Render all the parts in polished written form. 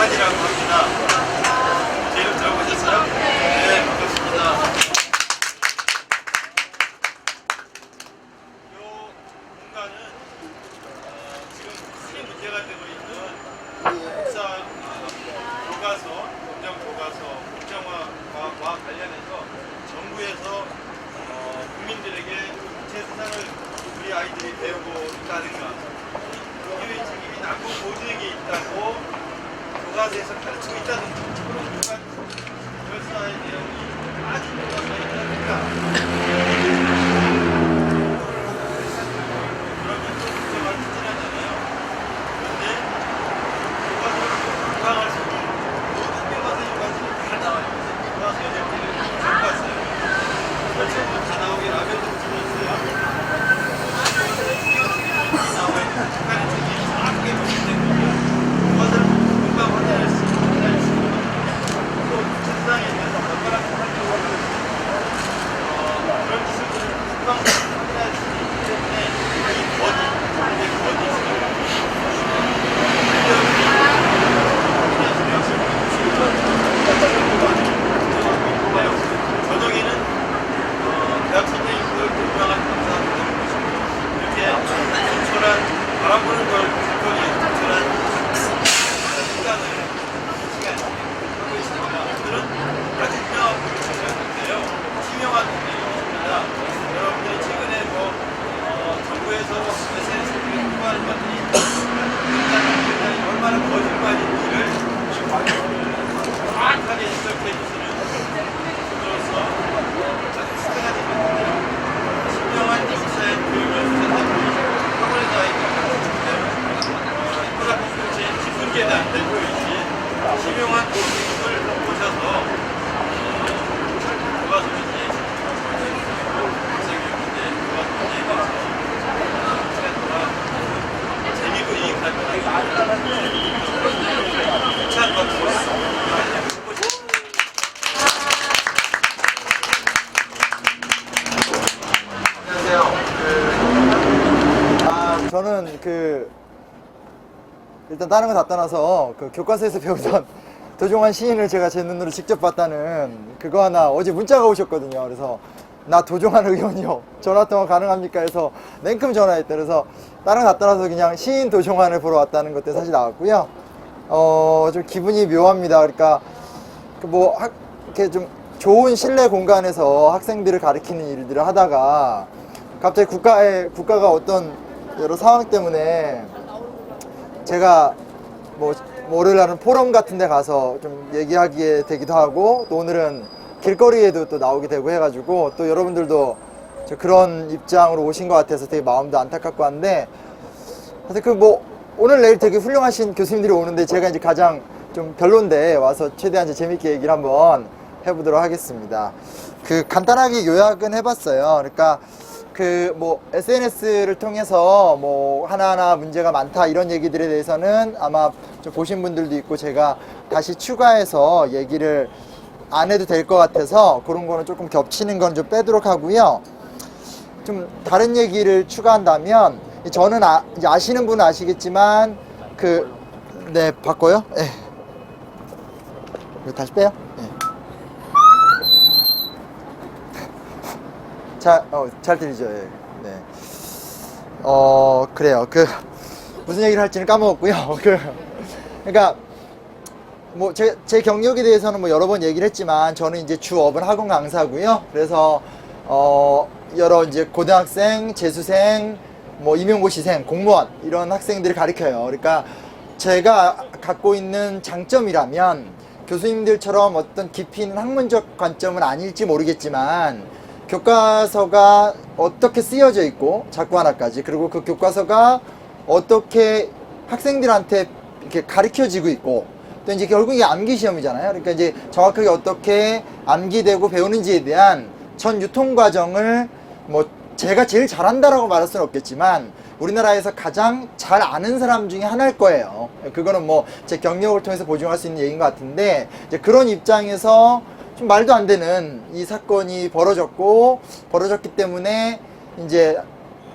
김환이라고 합니다. 제 이름 들어보셨어요? 네, 반갑습니다. 이 공간은 지금 크게 문제가 되고 있는 국사 교과서, 공정 교과서, 국정화와 관련해서 정부에서 국민들에게 국제사상을 우리 아이들이 배우고 있다든가 교육의 책임이 남북 모두에게 있다고 교과서에서 가르치고 있다는 그런 교과 결사의 내용이 빠진 교과서에 있다든가 그러면 또 국정화를 추진하잖아요. 그런데 교과서를 건강할 수 있는 모든 교과서 교과서는 다 나와요. 교과서 8개를 쭉 봤어요. 설정은 다 나오게 라벨도 붙여 있어요. 나와 있는 북한의 책이 정확하게 보시면 되고 그것을 금방 확인할 수 있고 또 국제사상에 대해서 얼마나 생각하고 그런 기술들을 금방 확인할 수 있기 때문에 이 거디, 정부의 거디 저녁에는 대학 선생님들 유명한 강사한테 모시고 이렇게 진솔한 바람 부는 걸 듣더니 진솔한 시간을 하고 있습니다. 오늘은 아주 유명한 분이 찾아왔는데요. 유명한 분입니다. 여러분들 최근에 정부에서 SNS를 홍보하는 것들이 얼마나 거짓말인지를 정확하게 지적해 주시는 분으로서 아주 스타가 되셨는데요. 신명한 역사의 교육을 선택하시고 학원에 나와 있는 인문학 공동체 기술계단 대표이신 신명한 교수님을 모셔서 교과서 문제에 학생교육인데 교과서 문제에 대해서 시간 동안 재미있고 유익한 유치한 것으로 저는 일단 다른 거 다 떠나서 교과서에서 배우던 도종환 시인을 제가 제 눈으로 직접 봤다는 그거 하나 어제 문자가 오셨거든요. 그래서 나 도종환 의원이요. 전화통화 가능합니까? 해서 냉큼 전화했다. 그래서 다른 거 다 떠나서 그냥 시인 도종환을 보러 왔다는 것도 사실 나왔고요. 좀 기분이 묘합니다. 그러니까 이렇게 좀 좋은 실내 공간에서 학생들을 가르치는 일들을 하다가 갑자기 국가가 어떤 여러 상황 때문에 제가 월요일 날은 포럼 같은 데 가서 좀 얘기하게 되기도 하고 또 오늘은 길거리에도 또 나오게 되고 해가지고 또 여러분들도 그런 입장으로 오신 것 같아서 되게 마음도 안타깝고 한데 하여튼 오늘 내일 되게 훌륭하신 교수님들이 오는데 제가 이제 가장 좀 별론데 와서 최대한 이제 재밌게 얘기를 한번 해보도록 하겠습니다. 간단하게 요약은 해봤어요. 그러니까 SNS를 통해서 하나하나 문제가 많다 이런 얘기들에 대해서는 아마 좀 보신 분들도 있고 제가 다시 추가해서 얘기를 안 해도 될 것 같아서 그런 거는 조금 겹치는 건 좀 빼도록 하고요. 좀 다른 얘기를 추가한다면 저는 이제 아시는 분은 아시겠지만 네, 바꿔요? 네. 이거 다시 빼요? 네. 잘 들리죠? 예. 네. 그래요. 무슨 얘기를 할지는 까먹었고요. 그러니까, 제 경력에 대해서는 여러 번 얘기를 했지만, 저는 이제 주업은 학원 강사고요. 그래서, 여러 이제 고등학생, 재수생, 임용고시생, 공무원, 이런 학생들을 가르쳐요. 그러니까, 제가 갖고 있는 장점이라면, 교수님들처럼 어떤 깊이 있는 학문적 관점은 아닐지 모르겠지만, 교과서가 어떻게 쓰여져 있고 자꾸 하나까지 그리고 그 교과서가 어떻게 학생들한테 이렇게 가르쳐지고 있고 또 이제 결국 이게 암기 시험이잖아요. 그러니까 이제 정확하게 어떻게 암기되고 배우는지에 대한 전 유통 과정을 제가 제일 잘한다라고 말할 수는 없겠지만 우리나라에서 가장 잘 아는 사람 중에 하나일 거예요. 그거는 제 경력을 통해서 보증할 수 있는 얘기인 것 같은데 이제 그런 입장에서 좀 말도 안 되는 이 사건이 벌어졌기 때문에 이제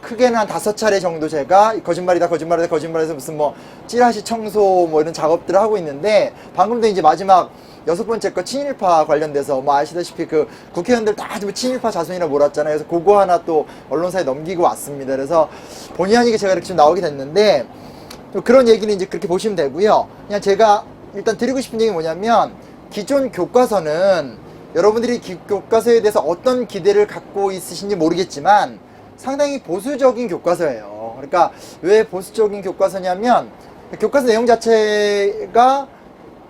크게는 한 5차례 정도 제가 거짓말이다 거짓말이다 거짓말해서 무슨 뭐 찌라시 청소 뭐 이런 작업들을 하고 있는데, 방금도 이제 마지막 6번째 거 친일파 관련돼서 뭐 아시다시피 그 국회의원들 다 친일파 자손이라 몰았잖아요. 그래서 그거 하나 또 언론사에 넘기고 왔습니다. 그래서 본의 아니게 제가 이렇게 좀 나오게 됐는데, 그런 얘기는 이제 그렇게 보시면 되고요. 그냥 제가 일단 드리고 싶은 얘기 뭐냐면, 기존 교과서는 여러분들이 교과서에 대해서 어떤 기대를 갖고 있으신지 모르겠지만 상당히 보수적인 교과서예요. 그러니까 왜 보수적인 교과서냐면, 교과서 내용 자체가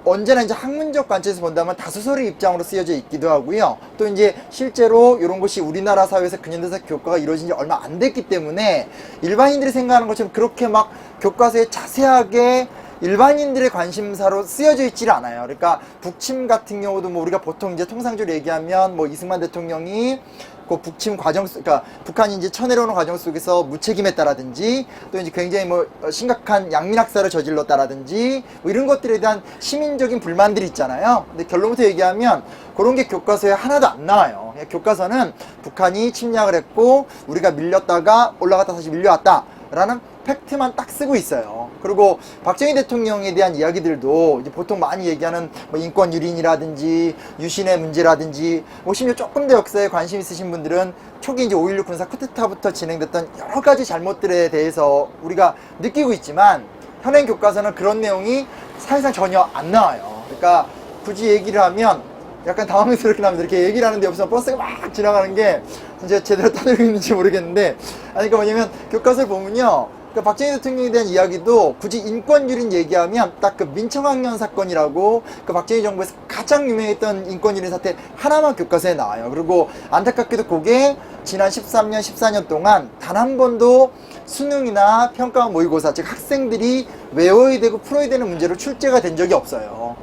언제나 이제 학문적 관점에서 본다면 다수설의 입장으로 쓰여져 있기도 하고요. 또 이제 실제로 이런 것이 우리나라 사회에서 근현대사 교과가 이루어진 지 얼마 안 됐기 때문에 일반인들이 생각하는 것처럼 그렇게 막 교과서에 자세하게 일반인들의 관심사로 쓰여져 있질 않아요. 그러니까 북침 같은 경우도 뭐 우리가 보통 이제 통상적으로 얘기하면 뭐 이승만 대통령이 그 북침 과정, 그러니까 북한이 이제 쳐내려오는 과정 속에서 무책임했다라든지, 또 이제 굉장히 뭐 심각한 양민학살을 저질렀다라든지, 뭐 이런 것들에 대한 시민적인 불만들이 있잖아요. 근데 결론부터 얘기하면 그런 게 교과서에 하나도 안 나와요. 교과서는 북한이 침략을 했고 우리가 밀렸다가 올라갔다 다시 밀려왔다라는 팩트만 딱 쓰고 있어요. 그리고 박정희 대통령에 대한 이야기들도 이제 보통 많이 얘기하는 뭐 인권 유린이라든지 유신의 문제라든지, 뭐 심지어 조금 더 역사에 관심 있으신 분들은 초기 이제 5.16 군사 쿠데타부터 진행됐던 여러 가지 잘못들에 대해서 우리가 느끼고 있지만, 현행 교과서는 그런 내용이 사실상 전혀 안 나와요. 그러니까 굳이 얘기를 하면 약간 당황스럽긴 합니다. 이렇게 얘기를 하는데 옆에서 버스가 막 지나가는 게 진짜 제대로 떠들고 있는지 모르겠는데, 아니 그러니까 뭐냐면 교과서를 보면요, 그러니까 박정희 대통령에 대한 이야기도 굳이 인권유린 얘기하면 딱 그 민청학년 사건이라고 그 박정희 정부에서 가장 유명했던 인권유린 사태 하나만 교과서에 나와요. 그리고 안타깝게도 그게 지난 13년, 14년 동안 단 한 번도 수능이나 평가 모의고사, 즉 학생들이 외워야 되고 풀어야 되는 문제로 출제가 된 적이 없어요.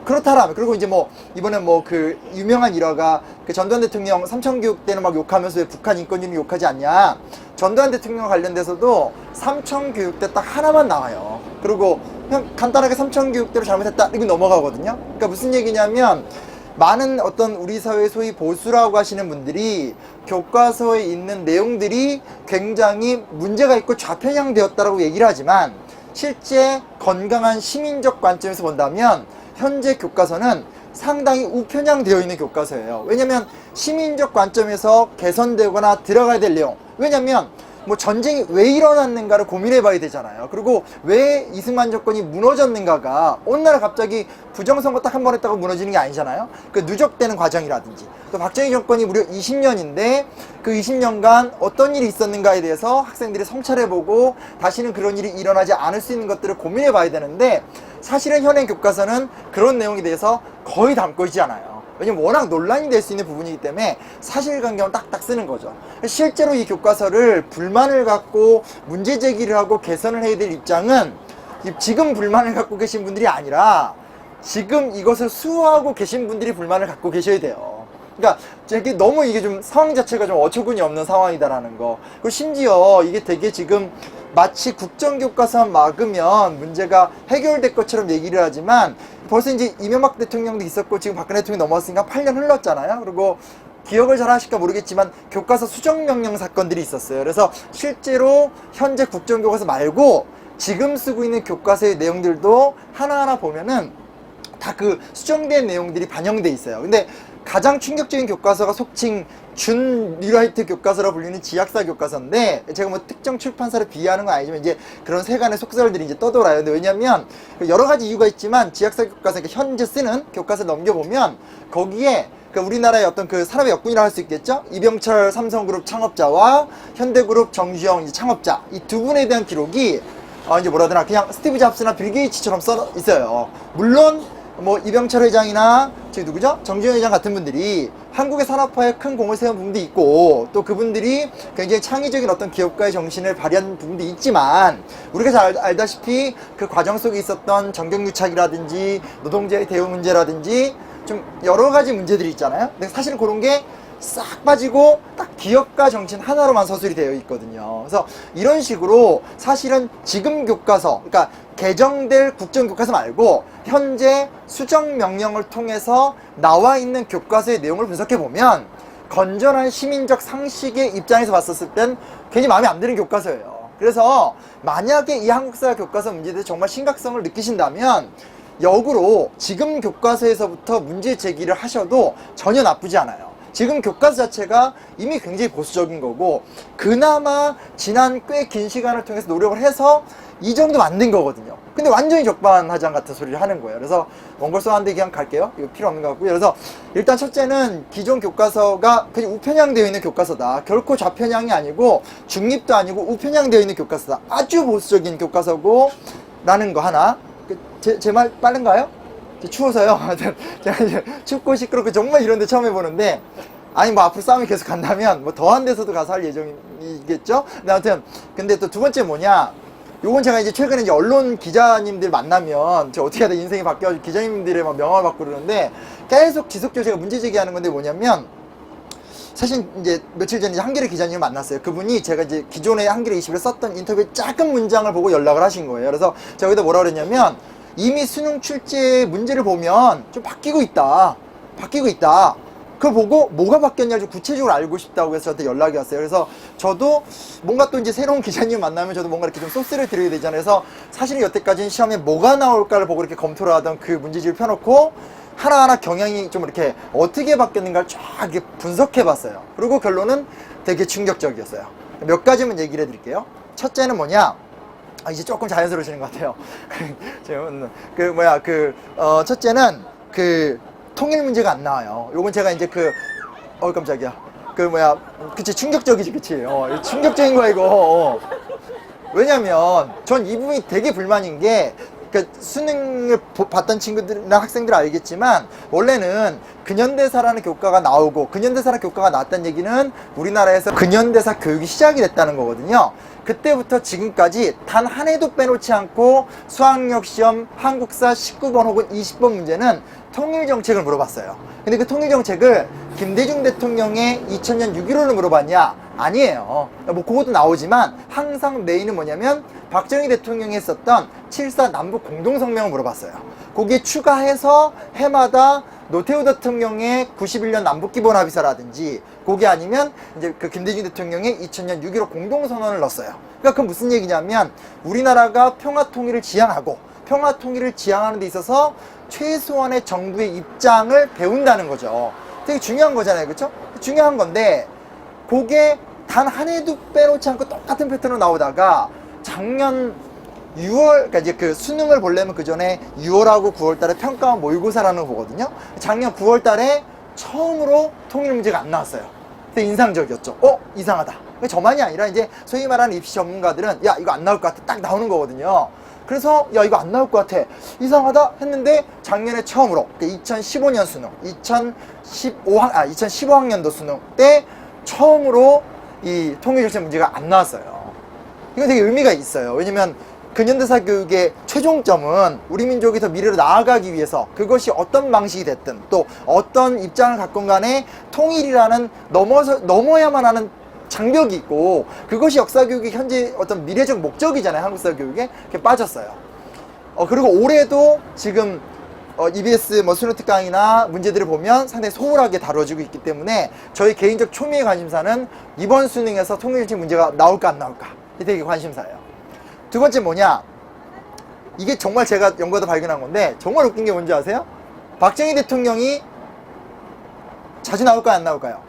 그렇다라면, 그리고 이제 뭐 이번에 뭐 그 유명한 일화가 그 전두환 대통령 삼천교육 때는 막 욕하면서 왜 북한 인권유린 욕하지 않냐, 전두환 대통령 관련돼서도 삼천교육 때 딱 하나만 나와요. 그리고 그냥 간단하게 삼천교육대로 잘못했다 이렇게 넘어가거든요. 그러니까 무슨 얘기냐면, 많은 어떤 우리 사회 소위 보수라고 하시는 분들이 교과서에 있는 내용들이 굉장히 문제가 있고 좌편향되었다라고 얘기를 하지만, 실제 건강한 시민적 관점에서 본다면 현재 교과서는 상당히 우편향되어 있는 교과서예요. 왜냐면 시민적 관점에서 개선되거나 들어가야 될 내용, 왜냐면 뭐 전쟁이 왜 일어났는가를 고민해 봐야 되잖아요. 그리고 왜 이승만 정권이 무너졌는가가 어느 날 갑자기 부정선거 딱 한 번 했다고 무너지는 게 아니잖아요. 그 누적되는 과정이라든지, 또 박정희 정권이 무려 20년인데 그 20년간 어떤 일이 있었는가에 대해서 학생들이 성찰해보고 다시는 그런 일이 일어나지 않을 수 있는 것들을 고민해 봐야 되는데, 사실은 현행 교과서는 그런 내용에 대해서 거의 담고 있지 않아요. 왜냐면 워낙 논란이 될 수 있는 부분이기 때문에 사실관계만 딱딱 쓰는 거죠. 실제로 이 교과서를 불만을 갖고 문제 제기를 하고 개선을 해야 될 입장은 지금 불만을 갖고 계신 분들이 아니라 지금 이것을 수호하고 계신 분들이 불만을 갖고 계셔야 돼요. 그러니까 이게 너무 이게 좀 상황 자체가 좀 어처구니 없는 상황이다라는 거. 그리고 심지어 이게 되게 지금 마치 국정교과서만 막으면 문제가 해결될 것처럼 얘기를 하지만, 벌써 이제 이명박 대통령도 있었고 지금 박근혜 대통령이 넘어왔으니까 8년 흘렀잖아요. 그리고 기억을 잘 하실까 모르겠지만 교과서 수정명령 사건들이 있었어요. 그래서 실제로 현재 국정교과서 말고 지금 쓰고 있는 교과서의 내용들도 하나하나 보면은 다 그 수정된 내용들이 반영돼 있어요. 근데 가장 충격적인 교과서가 속칭 준 리라이트 교과서라고 불리는 지약사 교과서인데, 제가 뭐 특정 출판사를 비하하는 건 아니지만 이제 그런 세간의 속설들이 이제 떠돌아요. 근데 왜냐면 여러 가지 이유가 있지만 지약사 교과서, 그러니까 현재 쓰는 교과서 넘겨보면 거기에 그 우리나라의 어떤 그 산업의 역군이라고 할 수 있겠죠? 이병철 삼성그룹 창업자와 현대그룹 정주영 이제 창업자, 이 두 분에 대한 기록이 이제 뭐라 하더라, 그냥 스티브 잡스나 빌 게이츠처럼 써 있어요. 물론 뭐 이병철 회장이나 저기 누구죠? 정주영 회장 같은 분들이 한국의 산업화에 큰 공을 세운 부분도 있고, 또 그분들이 굉장히 창의적인 어떤 기업가의 정신을 발휘한 부분도 있지만, 우리가 잘 알다시피 그 과정 속에 있었던 정경유착이라든지 노동자의 대우 문제라든지 좀 여러 가지 문제들이 있잖아요. 근데 사실은 그런 게 싹 빠지고 딱 기업가 정신 하나로만 서술이 되어 있거든요. 그래서 이런 식으로 사실은 지금 교과서, 그러니까 개정될 국정교과서 말고 현재 수정명령을 통해서 나와 있는 교과서의 내용을 분석해 보면 건전한 시민적 상식의 입장에서 봤었을 땐 괜히 마음에 안 드는 교과서예요. 그래서 만약에 이 한국사 교과서 문제에 대해 정말 심각성을 느끼신다면 역으로 지금 교과서에서부터 문제 제기를 하셔도 전혀 나쁘지 않아요. 지금 교과서 자체가 이미 굉장히 보수적인 거고 그나마 지난 꽤 긴 시간을 통해서 노력을 해서 이 정도 만든 거거든요. 근데 완전히 적반하장 같은 소리를 하는 거예요. 그래서 원고 써왔는데 그냥 갈게요. 이거 필요 없는 것 같고요. 그래서 일단 첫째는 기존 교과서가 그냥 우편향되어 있는 교과서다. 결코 좌편향이 아니고 중립도 아니고 우편향되어 있는 교과서다. 아주 보수적인 교과서고 라는 거 하나. 제 말 빠른가요? 추워서요. 제가 이제 춥고 시끄럽고 정말 이런 데 처음 해보는데 아니 뭐 앞으로 싸움이 계속 간다면 뭐 더한 데서도 가서 할 예정이겠죠. 근데 아무튼 근데 또 두 번째 뭐냐, 요건 제가 이제 최근에 이제 언론 기자님들 만나면 저 어떻게 하다 인생이 바뀌어가지고 기자님들의 막 명함을 받고 그러는데 계속 지속적으로 제가 문제 제기하는 건데 뭐냐면, 사실 이제 며칠 전에 한겨레 기자님을 만났어요. 그분이 제가 이제 기존에 한겨레 20에 썼던 인터뷰의 작은 문장을 보고 연락을 하신 거예요. 그래서 제가 여기다 뭐라 그랬냐면, 이미 수능 출제 문제를 보면 좀 바뀌고 있다. 그걸 보고 뭐가 바뀌었냐 좀 구체적으로 알고 싶다고 해서 저한테 연락이 왔어요. 그래서 저도 뭔가 또 이제 새로운 기자님 만나면 저도 뭔가 이렇게 좀 소스를 드려야 되잖아요. 그래서 사실은 여태까지는 시험에 뭐가 나올까를 보고 이렇게 검토를 하던 그 문제집을 펴놓고 하나하나 경향이 좀 이렇게 어떻게 바뀌었는가를 쫙 이렇게 분석해 봤어요. 그리고 결론은 되게 충격적이었어요. 몇 가지만 얘기를 해드릴게요. 첫째는 뭐냐, 이제 조금 자연스러워지는 것 같아요. 첫째는 통일 문제가 안 나와요. 요건 제가 이제 깜짝이야. 그치, 충격적이지, 그치? 충격적인 거야, 이거. 왜냐면, 전 이 부분이 되게 불만인 게, 수능을 봤던 친구들이나 학생들 알겠지만, 원래는 근현대사라는 교과가 나오고, 근현대사라는 교과가 나왔다는 얘기는 우리나라에서 근현대사 교육이 시작이 됐다는 거거든요. 그때부터 지금까지 단 한 해도 빼놓지 않고 수학력 시험 한국사 19번 혹은 20번 문제는 통일정책을 물어봤어요. 근데 그 통일정책을 김대중 대통령의 2000년 6.15를 물어봤냐? 아니에요. 뭐 그것도 나오지만 항상 메인은 뭐냐면 박정희 대통령이 했었던 7.4 남북 공동성명을 물어봤어요. 거기에 추가해서 해마다 노태우 대통령의 91년 남북기본합의서라든지 거기 아니면 이제 그 김대중 대통령의 2000년 6.15 공동선언을 넣었어요. 그러니까 그건 무슨 얘기냐면 우리나라가 평화통일을 지향하고 평화통일을 지향하는 데 있어서 최소한의 정부의 입장을 배운다는 거죠. 되게 중요한 거잖아요. 그렇죠? 중요한 건데 그게 단 한 해도 빼놓지 않고 똑같은 패턴으로 나오다가 작년 6월, 그러니까 이제 그 수능을 보려면 그 전에 6월하고 9월 달에 평가 모의고사라는 거 보거든요. 작년 9월 달에 처음으로 통일 문제가 안 나왔어요. 근데 인상적이었죠. 이상하다. 저만이 아니라 이제 소위 말하는 입시 전문가들은 야, 이거 안 나올 것 같아. 딱 나오는 거거든요. 그래서 야, 이거 안 나올 것 같아. 이상하다 했는데 작년에 처음으로 2015년 수능, 2015학년도 수능 때 처음으로 이 통일정책 문제가 안 나왔어요. 이거 되게 의미가 있어요. 왜냐면 근현대사 교육의 최종점은 우리 민족이 더 미래로 나아가기 위해서 그것이 어떤 방식이 됐든 또 어떤 입장을 갖건 간에 통일이라는 넘어야만 하는 장벽이 있고 그것이 역사교육의 현재 어떤 미래적 목적이잖아요. 한국사 교육에. 그게 빠졌어요. 그리고 올해도 지금 EBS 수능 특강이나 문제들을 보면 상당히 소홀하게 다뤄지고 있기 때문에 저희 개인적 초미의 관심사는 이번 수능에서 통일정책 문제가 나올까 안 나올까 이게 되게 관심사예요. 두 번째 뭐냐, 이게 정말 제가 연구하다 발견한 건데 정말 웃긴 게 뭔지 아세요? 박정희 대통령이 자주 나올까요 안 나올까요?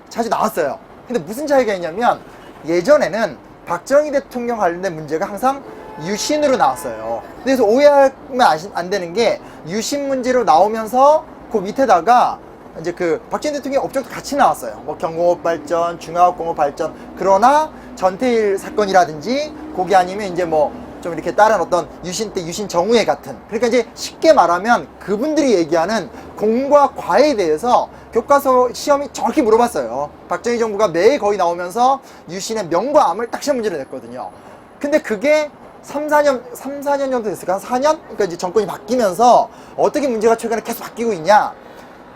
자주 나왔어요. 근데 무슨 차이가 있냐면 예전에는 박정희 대통령 관련된 문제가 항상 유신으로 나왔어요. 그래서 오해하면 안 되는 게 유신 문제로 나오면서 그 밑에다가 이제 박정희 대통령의 업적도 같이 나왔어요. 뭐 경공업 발전, 중화학공업 발전. 그러나 전태일 사건이라든지 거기 아니면 이제 뭐 좀 이렇게 다른 어떤 유신 때 유신 정우회 같은. 그러니까 이제 쉽게 말하면 그분들이 얘기하는 공과 과에 대해서 교과서 시험이 정확히 물어봤어요. 박정희 정부가 매해 거의 나오면서 유신의 명과 암을 딱 시험 문제를 냈거든요. 근데 그게 3, 4년 정도 됐을까? 한 4년? 그러니까 이제 정권이 바뀌면서 어떻게 문제가 최근에 계속 바뀌고 있냐?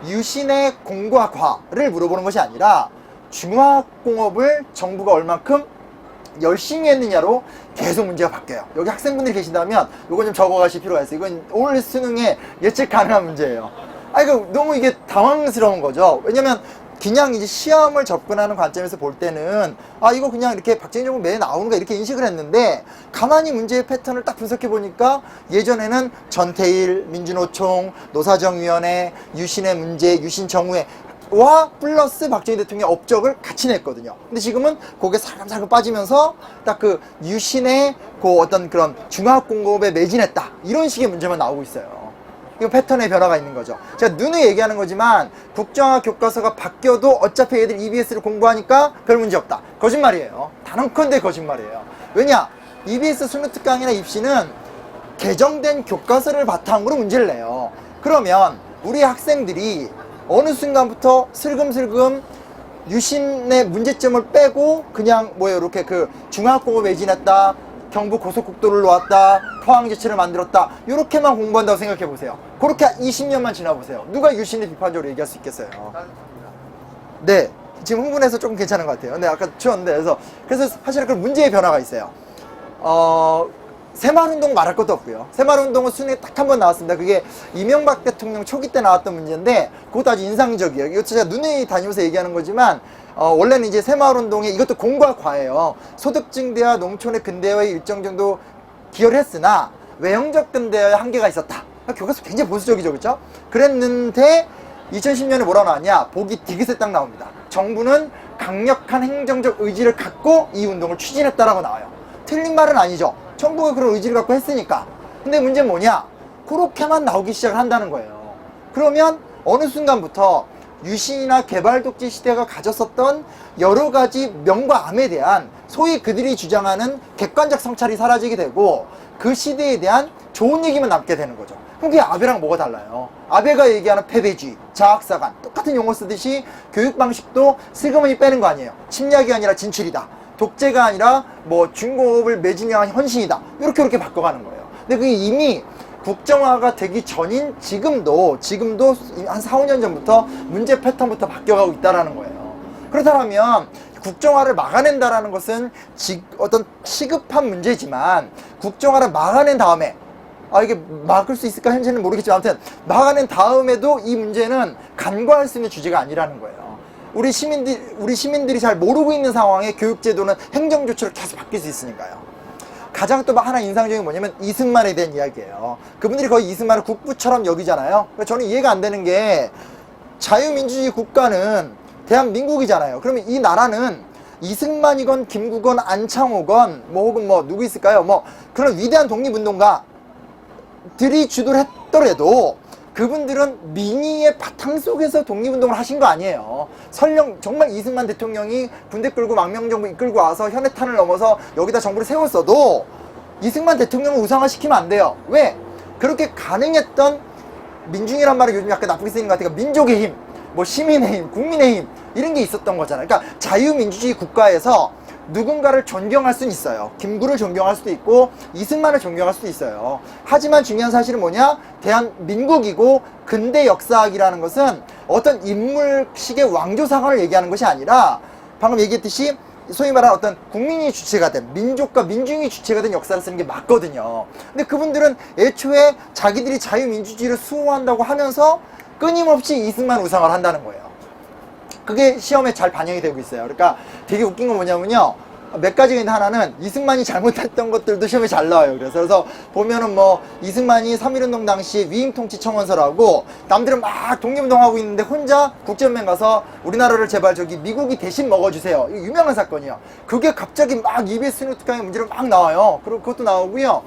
유신의 공과 과를 물어보는 것이 아니라 중화공업을 정부가 얼만큼 열심히 했느냐로 계속 문제가 바뀌어요. 여기 학생분들이 계신다면 이건 좀 적어가실 필요가 있어요. 이건 올 수능에 예측 가능한 문제예요. 이거 너무 이게 당황스러운 거죠. 왜냐면 그냥 이제 시험을 접근하는 관점에서 볼 때는 아 이거 그냥 이렇게 박정희 정부 매에 나오는가 이렇게 인식을 했는데 가만히 문제의 패턴을 딱 분석해 보니까 예전에는 전태일 민주노총 노사정위원회 유신의 문제 유신 정우회 와 플러스 박정희 대통령의 업적을 같이 냈거든요. 근데 지금은 거기에 살금살금 빠지면서 딱 그 유신의 그 어떤 그런 중화공업에 매진했다 이런 식의 문제만 나오고 있어요. 이거 패턴의 변화가 있는 거죠. 제가 눈에 얘기하는 거지만 국정화 교과서가 바뀌어도 어차피 애들 EBS를 공부하니까 별 문제 없다. 거짓말이에요. 단언컨대 거짓말이에요. 왜냐? EBS 수능특강이나 입시는 개정된 교과서를 바탕으로 문제를 내요. 그러면 우리 학생들이 어느 순간부터 슬금슬금 유신의 문제점을 빼고 그냥 뭐예요 이렇게 그 중화공업 매진했다 경부 고속국도를 놓았다 포항제철을 만들었다 이렇게만 공부한다고 생각해 보세요. 그렇게 20년만 지나보세요. 누가 유신을 비판적으로 얘기할 수 있겠어요? 네 지금 흥분해서 조금 괜찮은 것 같아요. 근데 아까 추웠는데 그래서 사실은 그 문제의 변화가 있어요. 새마을운동 말할 것도 없고요. 새마을운동은 수능에 딱 한 번 나왔습니다. 그게 이명박 대통령 초기 때 나왔던 문제인데 그것도 아주 인상적이에요. 이것도 제가 눈에 다니면서 얘기하는 거지만 원래는 이제 새마을운동에 이것도 공과 과예요. 소득증대와 농촌의 근대화에 일정 정도 기여를 했으나 외형적 근대화에 한계가 있었다. 교과서 굉장히 보수적이죠. 그렇죠? 그랬는데 2010년에 뭐라 나왔냐? 보기 디귿에 딱 나옵니다. 정부는 강력한 행정적 의지를 갖고 이 운동을 추진했다라고 나와요. 틀린 말은 아니죠. 정부가 그런 의지를 갖고 했으니까. 근데 문제는 뭐냐? 그렇게만 나오기 시작을 한다는 거예요. 그러면 어느 순간부터 유신이나 개발독재 시대가 가졌었던 여러 가지 명과 암에 대한 소위 그들이 주장하는 객관적 성찰이 사라지게 되고 그 시대에 대한 좋은 얘기만 남게 되는 거죠. 그럼 그게 아베랑 뭐가 달라요? 아베가 얘기하는 패배주의, 자학사관 똑같은 용어 쓰듯이 교육 방식도 슬그머니 빼는 거 아니에요. 침략이 아니라 진출이다. 독재가 아니라 뭐 중공업을 매진한 헌신이다. 이렇게 바꿔가는 거예요. 근데 그게 이미 국정화가 되기 전인 지금도 한 4, 5년 전부터 문제 패턴부터 바뀌어가고 있다는 거예요. 그렇다면 국정화를 막아낸다라는 것은 어떤 시급한 문제지만 국정화를 막아낸 다음에 이게 막을 수 있을까 현재는 모르겠지만 아무튼 막아낸 다음에도 이 문제는 간과할 수 있는 주제가 아니라는 거예요. 우리 시민들이 잘 모르고 있는 상황에 교육제도는 행정조치로 계속 바뀔 수 있으니까요. 가장 또 하나 인상적인 게 뭐냐면 이승만에 대한 이야기예요. 그분들이 거의 이승만을 국부처럼 여기잖아요. 그러니까 저는 이해가 안 되는 게 자유민주주의 국가는 대한민국이잖아요. 그러면 이 나라는 이승만이건 김구건 안창호건 혹은 누구 있을까요? 그런 위대한 독립운동가들이 주도를 했더라도 그분들은 민의의 바탕 속에서 독립운동을 하신 거 아니에요. 설령 정말 이승만 대통령이 군대 끌고 망명정부 이끌고 와서 현해탄을 넘어서 여기다 정부를 세웠어도 이승만 대통령을 우상화시키면 안 돼요. 왜? 그렇게 가능했던 민중이란 말을 요즘 약간 나쁘게 쓰이는 것 같아요. 민족의 힘, 시민의 힘, 국민의 힘 이런 게 있었던 거잖아요. 그러니까 자유민주주의 국가에서 누군가를 존경할 수는 있어요. 김구를 존경할 수도 있고 이승만을 존경할 수도 있어요. 하지만 중요한 사실은 뭐냐? 대한민국이고 근대 역사학이라는 것은 어떤 인물식의 왕조상을 얘기하는 것이 아니라 방금 얘기했듯이 소위 말하는 어떤 국민이 주체가 된 민족과 민중이 주체가 된 역사를 쓰는 게 맞거든요. 근데 그분들은 애초에 자기들이 자유민주주의를 수호한다고 하면서 끊임없이 이승만 우상을 한다는 거예요. 그게 시험에 잘 반영이 되고 있어요. 그러니까 되게 웃긴 건 뭐냐면요. 몇 가지가 있는데 하나는 이승만이 잘못했던 것들도 시험에 잘 나와요. 그래서 보면은 이승만이 3.1운동 당시 위임통치청원서라고 남들은 막 독립운동하고 있는데 혼자 국제연맹 가서 우리나라를 제발 미국이 대신 먹어주세요. 이거 유명한 사건이에요. 그게 갑자기 막 EBS 수능특강의 문제로 막 나와요. 그리고 그것도 나오고요.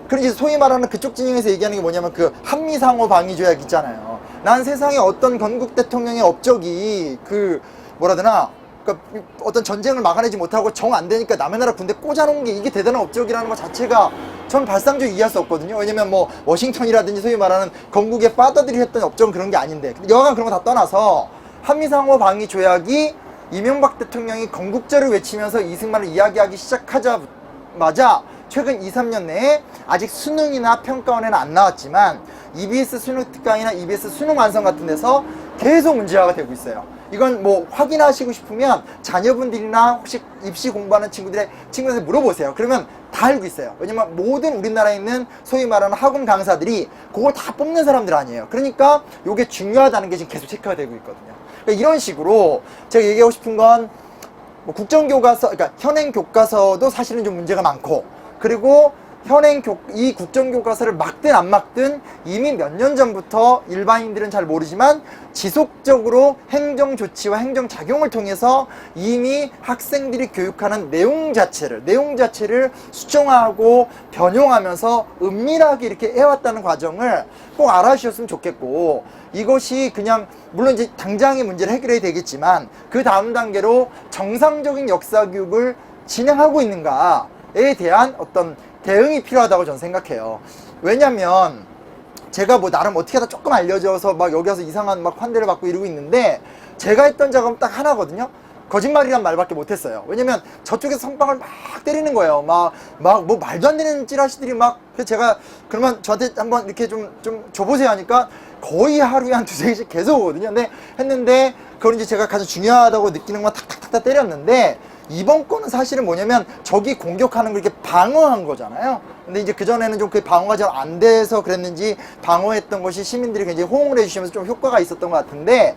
그리고 이제 소위 말하는 그쪽 진영에서 얘기하는 게 뭐냐면 그 한미상호 방위 조약 있잖아요. 난 세상에 어떤 건국 대통령의 업적이 그러니까 어떤 전쟁을 막아내지 못하고 정 안 되니까 남의 나라 군대 꽂아놓은 게 이게 대단한 업적이라는 것 자체가 전 발상적으로 이해할 수 없거든요. 왜냐면 워싱턴이라든지 소위 말하는 건국의 파더들이 했던 업적은 그런 게 아닌데 여하간 그런 거 다 떠나서 한미상호 방위 조약이 이명박 대통령이 건국절을 외치면서 이승만을 이야기하기 시작하자마자 최근 2, 3년 내에 아직 수능이나 평가원에는 안 나왔지만 EBS 수능특강이나 EBS 수능 완성 같은 데서 계속 문제화가 되고 있어요. 이건 확인하시고 싶으면 자녀분들이나 혹시 입시 공부하는 친구들한테 물어보세요. 그러면 다 알고 있어요. 왜냐면 모든 우리나라에 있는 소위 말하는 학원 강사들이 그걸 다 뽑는 사람들 아니에요. 그러니까 이게 중요하다는 게 지금 계속 체크가 되고 있거든요. 그러니까 이런 식으로 제가 얘기하고 싶은 건 뭐 국정교과서, 그러니까 현행 교과서도 사실은 좀 문제가 많고, 그리고 이 국정교과서를 막든 안 막든 이미 몇 년 전부터 일반인들은 잘 모르지만 지속적으로 행정조치와 행정작용을 통해서 이미 학생들이 교육하는 내용 자체를 수정하고 변형하면서 은밀하게 이렇게 해왔다는 과정을 꼭 알아주셨으면 좋겠고, 이것이 그냥 물론 이제 당장의 문제를 해결해야 되겠지만 그 다음 단계로 정상적인 역사교육을 진행하고 있는가에 대한 어떤 대응이 필요하다고 저는 생각해요. 왜냐면 제가 뭐 나름 어떻게 하다 조금 알려져서 막 여기 와서 이상한 막 환대를 받고 이러고 있는데, 제가 했던 작업은 딱 하나거든요. 거짓말이란 말밖에 못했어요. 왜냐면 저쪽에서 선빵을 막 때리는 거예요. 막 뭐 말도 안 되는 찌라시들이 막. 그래서 제가 그러면 저한테 한번 이렇게 좀 줘보세요 하니까 거의 하루에 한 두세 개씩 계속 오거든요. 근데 했는데 그걸 이제 제가 가장 중요하다고 느끼는 건 탁탁탁탁 때렸는데, 이번 거는 사실은 뭐냐면 적이 공격하는 걸 이렇게 방어한 거잖아요. 근데 이제 그전에는 좀 그 방어가 잘 안 돼서 그랬는지 방어했던 것이 시민들이 굉장히 호응을 해주시면서 좀 효과가 있었던 것 같은데,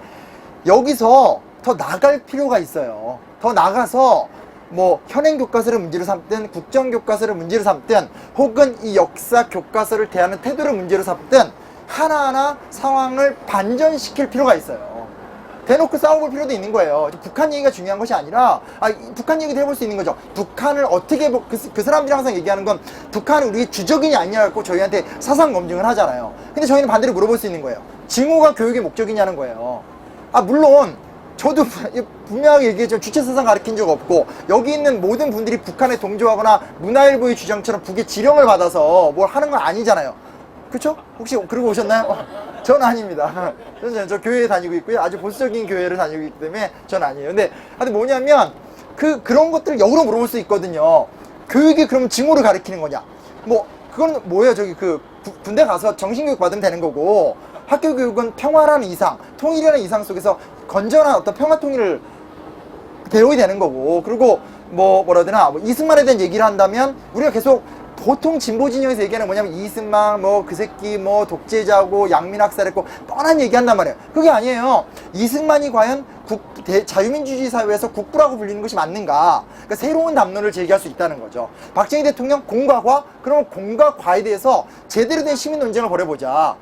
여기서 더 나갈 필요가 있어요. 더 나가서 뭐 현행 교과서를 문제로 삼든 국정 교과서를 문제로 삼든 혹은 이 역사 교과서를 대하는 태도를 문제로 삼든 하나하나 상황을 반전시킬 필요가 있어요. 대놓고 싸워볼 필요도 있는 거예요. 북한 얘기가 중요한 것이 아니라 북한 얘기도 해볼 수 있는 거죠. 북한을 어떻게 그 사람들이 항상 얘기하는 건 북한은 우리의 주적이냐 아니냐고 저희한테 사상 검증을 하잖아요. 근데 저희는 반대로 물어볼 수 있는 거예요. 증오가 교육의 목적이냐는 거예요. 물론 저도 분명하게 얘기했지만 주체사상 가르친 적 없고, 여기 있는 모든 분들이 북한에 동조하거나 문화일보의 주장처럼 북의 지령을 받아서 뭘 하는 건 아니잖아요. 그쵸? 혹시 그러고 오셨나요? 전 아닙니다. 저 교회에 다니고 있고요. 아주 보수적인 교회를 다니고 있기 때문에 전 아니에요. 근데 하여튼 뭐냐면 그런 것들을 역으로 물어볼 수 있거든요. 교육이 그럼 증오를 가르치는 거냐? 뭐 그건 뭐예요? 저기 군대 가서 정신교육 받으면 되는 거고, 학교 교육은 평화라는 이상, 통일이라는 이상 속에서 건전한 어떤 평화 통일을 배워야 되는 거고, 그리고 뭐라 해야 되나, 이승만에 대한 얘기를 한다면 우리가 계속 보통 진보 진영에서 얘기하는 뭐냐면 이승만 그 새끼 독재자고 양민학살했고 뻔한 얘기한단 말이에요. 그게 아니에요. 이승만이 과연 자유민주주의 사회에서 국부라고 불리는 것이 맞는가? 그러니까 새로운 담론을 제기할 수 있다는 거죠. 박정희 대통령 공과 과? 그러면 공과 과에 대해서 제대로 된 시민 논쟁을 벌여보자.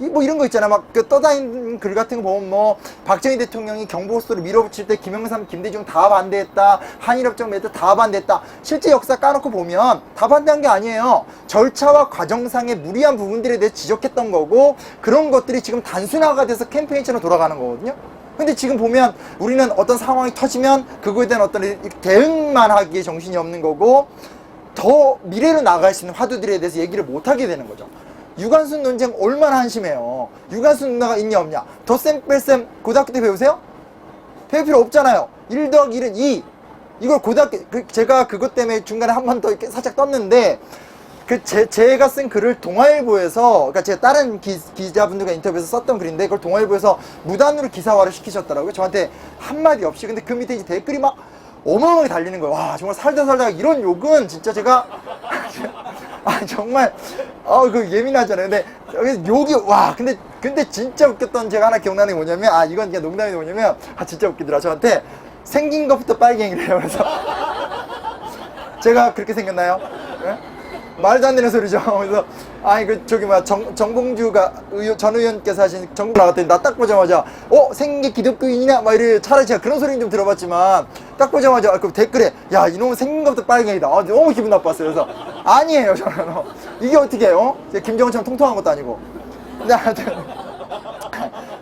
뭐 이런 거 있잖아. 막 떠다니는 글 같은 거 보면 박정희 대통령이 경부고속도로 밀어붙일 때 김영삼, 김대중 다 반대했다. 한일협정 맺을 때 다 반대했다. 실제 역사 까놓고 보면 다 반대한 게 아니에요. 절차와 과정상의 무리한 부분들에 대해 지적했던 거고, 그런 것들이 지금 단순화가 돼서 캠페인처럼 돌아가는 거거든요. 근데 지금 보면 우리는 어떤 상황이 터지면 그거에 대한 어떤 대응만 하기에 정신이 없는 거고, 더 미래로 나갈 수 있는 화두들에 대해서 얘기를 못 하게 되는 거죠. 유관순 논쟁 얼마나 한심해요. 유관순 누나가 있냐 없냐. 덧셈 뺄셈 고등학교 때 배우세요? 배울 필요 없잖아요. 1 더하기 1은 2. 이걸 고등학교 제가 그것 때문에 중간에 한 번 더 이렇게 살짝 떴는데, 제가 쓴 글을 동아일보에서, 그러니까 제가 다른 기자분들과 인터뷰에서 썼던 글인데 그걸 동아일보에서 무단으로 기사화를 시키셨더라고요. 저한테 한마디 없이. 근데 그 밑에 이제 댓글이 막 어마어마하게 달리는 거예요. 와, 정말 살다 이런 욕은 진짜 제가 정말 예민하잖아요. 근데 여기 욕이 근데 진짜 웃겼던 제가 하나 기억나는 게 뭐냐면, 이건 그냥 농담이 뭐냐면 진짜 웃기더라. 저한테 생긴 것부터 빨갱이래요. 그래서 제가 그렇게 생겼나요? 네? 말도 안 되는 소리죠. 그래서 정봉주가 전 의원께서 하신 정부 나갔더니 나 딱 보자마자 생긴 게 기독교인이냐 막 이래. 차라리 제가 그런 소리는 좀 들어봤지만 딱 보자마자 그 댓글에 야 이놈은 생긴 것부터 빨갱이다. 너무 기분 나빴어요. 그래서 아니에요 저는. 이게 어떻게 해요? 김정은처럼 통통한 것도 아니고. 근데 하여튼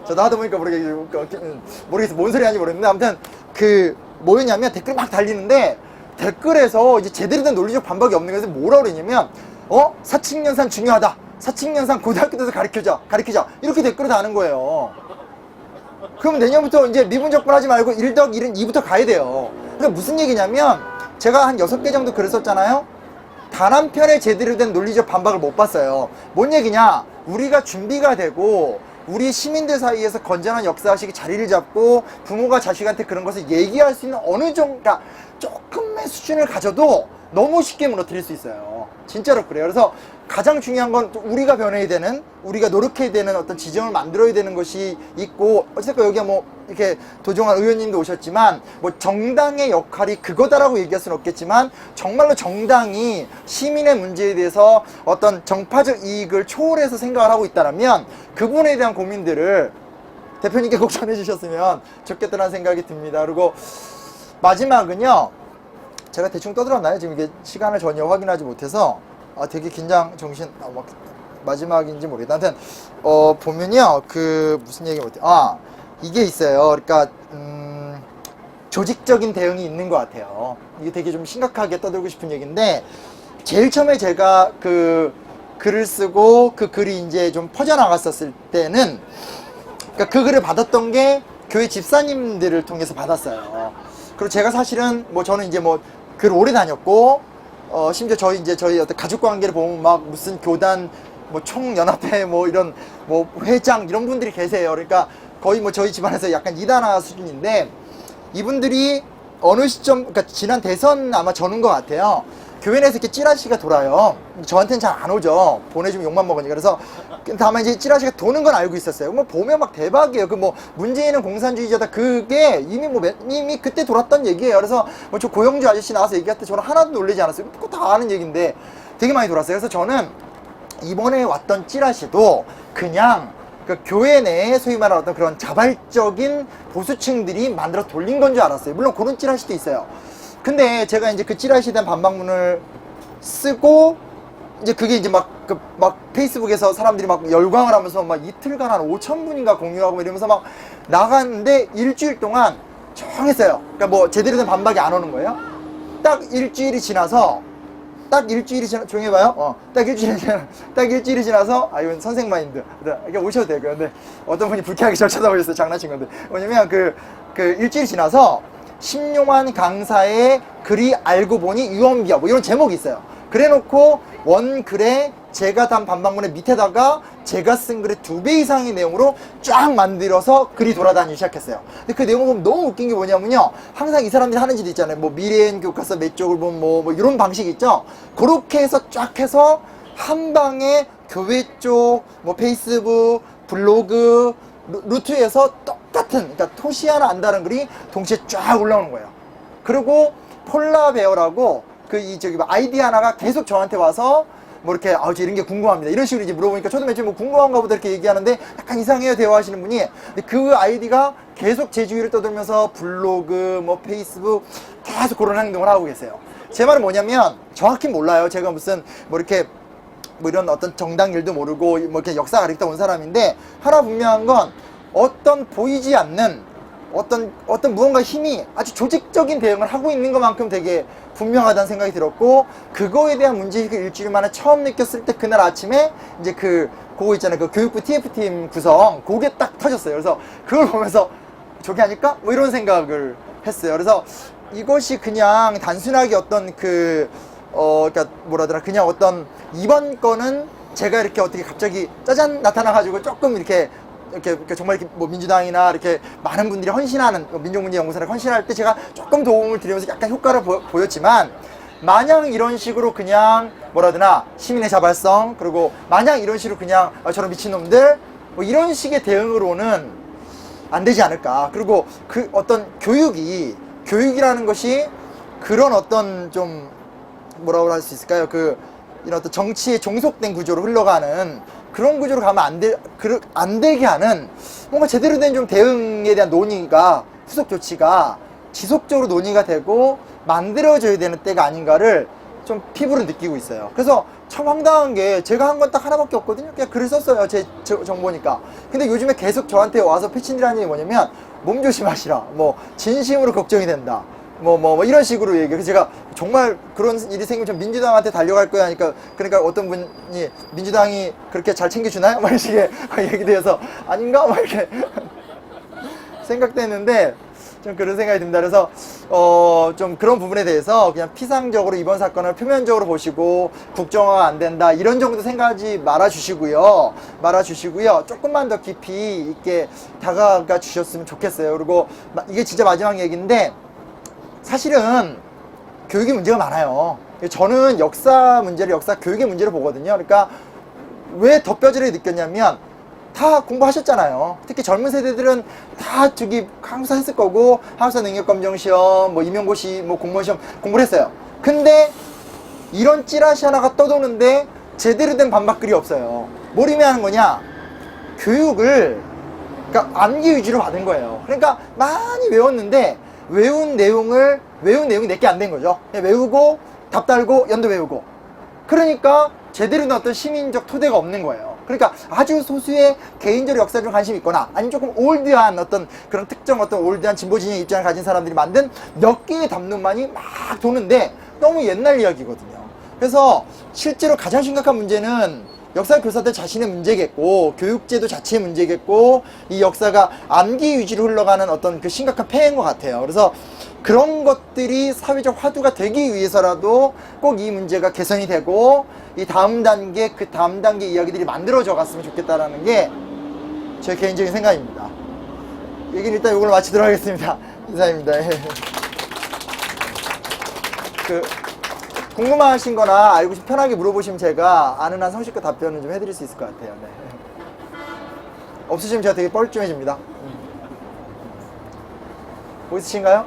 저도 하다 보니까 모르겠어 뭔 소리 하는지 모르겠는데, 아무튼 뭐였냐면 댓글 막 달리는데, 댓글에서 이제 제대로 된 논리적 반박이 없는 것에서 뭐라 그러냐면 사칙연산 중요하다. 사칙연산 고등학교 때서 가르치자. 이렇게 댓글을 다는 거예요. 그러면 내년부터 이제 미분적분 하지 말고 1 더하기 1은 2부터 가야 돼요. 그러니까 무슨 얘기냐면, 제가 한 6개 정도 글을 썼잖아요. 단 한 편의 제대로 된 논리적 반박을 못 봤어요. 뭔 얘기냐? 우리가 준비가 되고 우리 시민들 사이에서 건전한 역사의식이 자리를 잡고 부모가 자식한테 그런 것을 얘기할 수 있는 어느 정도, 조금의 수준을 가져도 너무 쉽게 무너뜨릴 수 있어요. 진짜로 그래요. 그래서 가장 중요한 건 우리가 변해야 되는, 우리가 노력해야 되는 어떤 지점을 만들어야 되는 것이 있고, 어쨌든 여기가 뭐 이렇게 도종환 의원님도 오셨지만 뭐 정당의 역할이 그거다라고 얘기할 수는 없겠지만, 정말로 정당이 시민의 문제에 대해서 어떤 정파적 이익을 초월해서 생각을 하고 있다면 그 부분에 대한 고민들을 대표님께 꼭 전해주셨으면 좋겠다는 생각이 듭니다. 그리고 마지막은요, 제가 대충 떠들었나요? 지금 이게 시간을 전혀 확인하지 못해서 되게 긴장 정신 막 마지막인지 모르겠다. 하여튼 보면요, 그 무슨 얘기 못해. 이게 있어요. 그러니까 조직적인 대응이 있는 것 같아요. 이게 되게 좀 심각하게 떠들고 싶은 얘기인데, 제일 처음에 제가 그 글을 쓰고 그 글이 이제 좀 퍼져나갔었을 때는, 그러니까 그 글을 받았던 게 교회 집사님들을 통해서 받았어요. 그리고 제가 사실은 뭐 저는 이제 뭐 글 오래 다녔고, 심지어 저희 어떤 가족 관계를 보면 막 무슨 교단 뭐 총연합회 뭐 이런 뭐 회장 이런 분들이 계세요. 그러니까 거의 뭐 저희 집안에서 약간 이단화 수준인데, 이분들이 어느 시점, 그러니까 지난 대선 아마 저는 것 같아요. 교회 내에서 이렇게 찌라시가 돌아요. 저한테는 잘 안 오죠. 보내주면 욕만 먹으니까. 그래서 다만 이제 찌라시가 도는 건 알고 있었어요. 뭐 보면 막 대박이에요. 그 뭐 문재인은 공산주의자다, 그게 이미 그때 돌았던 얘기예요. 그래서 뭐 저 고영주 아저씨 나와서 얘기할 때 저는 하나도 놀라지 않았어요. 그거 다 아는 얘기인데 되게 많이 돌았어요. 그래서 저는 이번에 왔던 찌라시도 그냥 그 교회 내에 소위 말하는 어떤 그런 자발적인 보수층들이 만들어 돌린 건 줄 알았어요. 물론 그런 찌라시도 있어요. 근데 제가 이제 그 찌라시에 대한 반박문을 쓰고, 이제 그게 이제 막 페이스북에서 사람들이 막 열광을 하면서 막 이틀간 한 5,000분인가 공유하고 이러면서 막 나갔는데, 일주일 동안 조용했어요. 그러니까 뭐 제대로 된 반박이 안 오는 거예요. 딱 일주일이 지나서, 조용히 해봐요. 딱 일주일이 지나서, 이건 선생 마인드. 이게 오셔도 돼요. 근데 어떤 분이 불쾌하게 절 쳐다보셨어요. 장난친 건데. 뭐냐면 그 일주일이 지나서 신용환 강사의 글이 알고 보니 유언비어 뭐 이런 제목이 있어요. 그래 놓고 원글에 제가 단 반박문의 밑에다가 제가 쓴 글의 2배 이상의 내용으로 쫙 만들어서 글이 돌아다니기 시작했어요. 근데 그 내용을 보면 너무 웃긴 게 뭐냐면요, 항상 이 사람들이 하는 짓 있잖아요. 뭐 미래엔 교과서 몇 쪽을 보면 뭐 이런 방식 있죠. 그렇게 해서 쫙 해서 한 방에 교회 쪽, 뭐 페이스북, 블로그, 루트에서 똑같은, 그러니까 토시 하나 안 다른 글이 동시에 쫙 올라오는 거예요. 그리고 폴라베어라고 저기 아이디 하나가 계속 저한테 와서 뭐 이렇게 저 이런 게 궁금합니다, 이런 식으로 이제 물어보니까 저도 맨 처음에 뭐 궁금한가 보다 이렇게 얘기하는데 약간 이상해요, 대화하시는 분이. 근데 그 아이디가 계속 제 주위를 떠돌면서 블로그, 뭐 페이스북 계속 그런 행동을 하고 계세요. 제 말은 뭐냐면, 정확히 몰라요. 제가 무슨 뭐 이렇게 뭐 이런 어떤 정당 일도 모르고 뭐 이렇게 역사 가르치다 온 사람인데, 하나 분명한 건 어떤 보이지 않는 어떤 무언가 힘이 아주 조직적인 대응을 하고 있는 것만큼 되게 분명하다는 생각이 들었고, 그거에 대한 문제의식을 일주일 만에 처음 느꼈을 때 그날 아침에 이제 그거 있잖아요, 그 교육부 TF팀 구성, 그게 딱 터졌어요. 그래서 그걸 보면서 저게 아닐까? 뭐 이런 생각을 했어요. 그래서 이것이 그냥 단순하게 어떤 그러니까 뭐라더라, 그냥 어떤 이번 건은 제가 이렇게 어떻게 갑자기 짜잔 나타나가지고 조금 이렇게 정말 이렇게 뭐 민주당이나 이렇게 많은 분들이 헌신하는 민족문제연구소에 헌신할 때 제가 조금 도움을 드리면서 약간 효과를 보였지만, 마냥 이런 식으로 그냥 뭐라드나 시민의 자발성, 그리고 마냥 이런 식으로 그냥 저런 미친놈들 뭐 이런 식의 대응으로는 안 되지 않을까. 그리고 그 어떤 교육이라는 것이 그런 어떤 좀 뭐라고 할 수 있을까요? 이런 어떤 정치에 종속된 구조로 흘러가는 그런 구조로 가면 안 되게 하는 뭔가 제대로 된 좀 대응에 대한 논의가, 후속 조치가 지속적으로 논의가 되고 만들어져야 되는 때가 아닌가를 좀 피부로 느끼고 있어요. 그래서 참 황당한 게, 제가 한 건 딱 하나밖에 없거든요. 그냥 글을 썼어요, 제 정보니까. 근데 요즘에 계속 저한테 와서 패친들하는 얘기 뭐냐면, 몸 조심하시라, 뭐 진심으로 걱정이 된다, 뭐 이런 식으로 얘기해요. 그래서 제가 정말 그런 일이 생기면 전 민주당한테 달려갈 거야 하니까, 그러니까 어떤 분이 민주당이 그렇게 잘 챙겨주나요? 막 이런 식의 얘기도 해서 아닌가? 막 이렇게 생각됐는데, 좀 그런 생각이 듭니다. 그래서 좀 그런 부분에 대해서 그냥 피상적으로 이번 사건을 표면적으로 보시고 국정화가 안 된다 이런 정도 생각하지 말아주시고요. 조금만 더 깊이 있게 다가가 주셨으면 좋겠어요. 그리고 이게 진짜 마지막 얘기인데, 사실은 교육이 문제가 많아요. 저는 역사 문제를, 역사 교육의 문제를 보거든요. 그러니까 왜 더 뼈저리게 느꼈냐면 다 공부하셨잖아요. 특히 젊은 세대들은 다 저기 항상 했을 거고, 항상 능력검정시험, 뭐 임용고시, 뭐 공무원시험 공부를 했어요. 근데 이런 찌라시 하나가 떠도는데 제대로 된 반박글이 없어요. 뭘 의미하는 거냐? 교육을 그러니까 암기 위주로 받은 거예요. 그러니까 많이 외웠는데 외운 내용이 내게 안 된 거죠. 그냥 외우고 답 달고 연도 외우고. 그러니까 제대로 된 어떤 시민적 토대가 없는 거예요. 그러니까 아주 소수의 개인적으로 역사에 좀 관심이 있거나 아니면 조금 올드한 어떤 그런 특정 어떤 올드한 진보 진영 입장을 가진 사람들이 만든 몇 개의 담론만이 막 도는데 너무 옛날 이야기거든요. 그래서 실제로 가장 심각한 문제는 역사 교사들 자신의 문제겠고 교육제도 자체의 문제겠고 이 역사가 암기 위주로 흘러가는 어떤 그 심각한 폐해인 것 같아요. 그래서 그런 것들이 사회적 화두가 되기 위해서라도 꼭 이 문제가 개선이 되고 이 다음 단계 그 다음 단계 이야기들이 만들어져 갔으면 좋겠다라는 게 제 개인적인 생각입니다. 얘기는 일단 이걸로 마치도록 하겠습니다. 이상입니다. 예. 궁금하신 거나 알고 싶 편하게 물어보시면 제가 아는 한 성실과 답변을 좀 해드릴 수 있을 것 같아요. 네. 없으시면 제가 되게 뻘쭘해집니다. 뭐 있으신가요?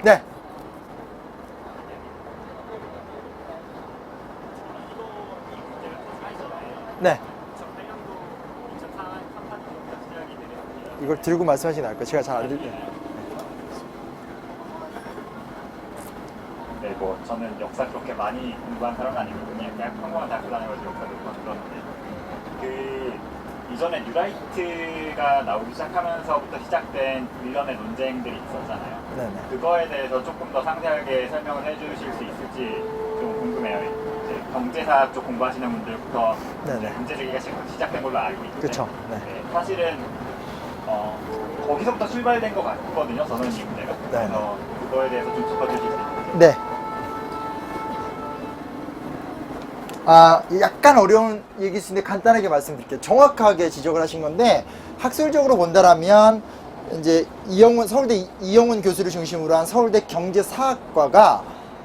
네. 네. 이걸 들고 말씀하시는 게 나을 거예요. 제가 잘 안 들려요. 네, 뭐 저는 역사 그렇게 많이 공부한 사람은 아니거든요. 그냥 평범한 대학교 다녀가지고 역사 공부만 들었는데 그 이전에 뉴라이트가 나오기 시작하면서부터 시작된 일련의 논쟁들이 있었잖아요. 네네. 그거에 대해서 조금 더 상세하게 설명을 해주실 수 있을지 좀 궁금해요. 이제 경제사 쪽 공부하시는 분들부터 네네. 문제 제기가 시작된 걸로 알고 있는데 그쵸. 네. 네, 사실은 거기서부터 출발된 것 같거든요. 저는 이 문제가. 그래서 그거에 대해서 좀 짚어주실 수 있을지. 네. 약간 어려운 얘기일 수 있는데 간단하게 말씀드릴게요. 정확하게 지적을 하신 건데 학술적으로 본다라면 이제 서울대 이영훈 교수를 중심으로 한 서울대 경제사학과가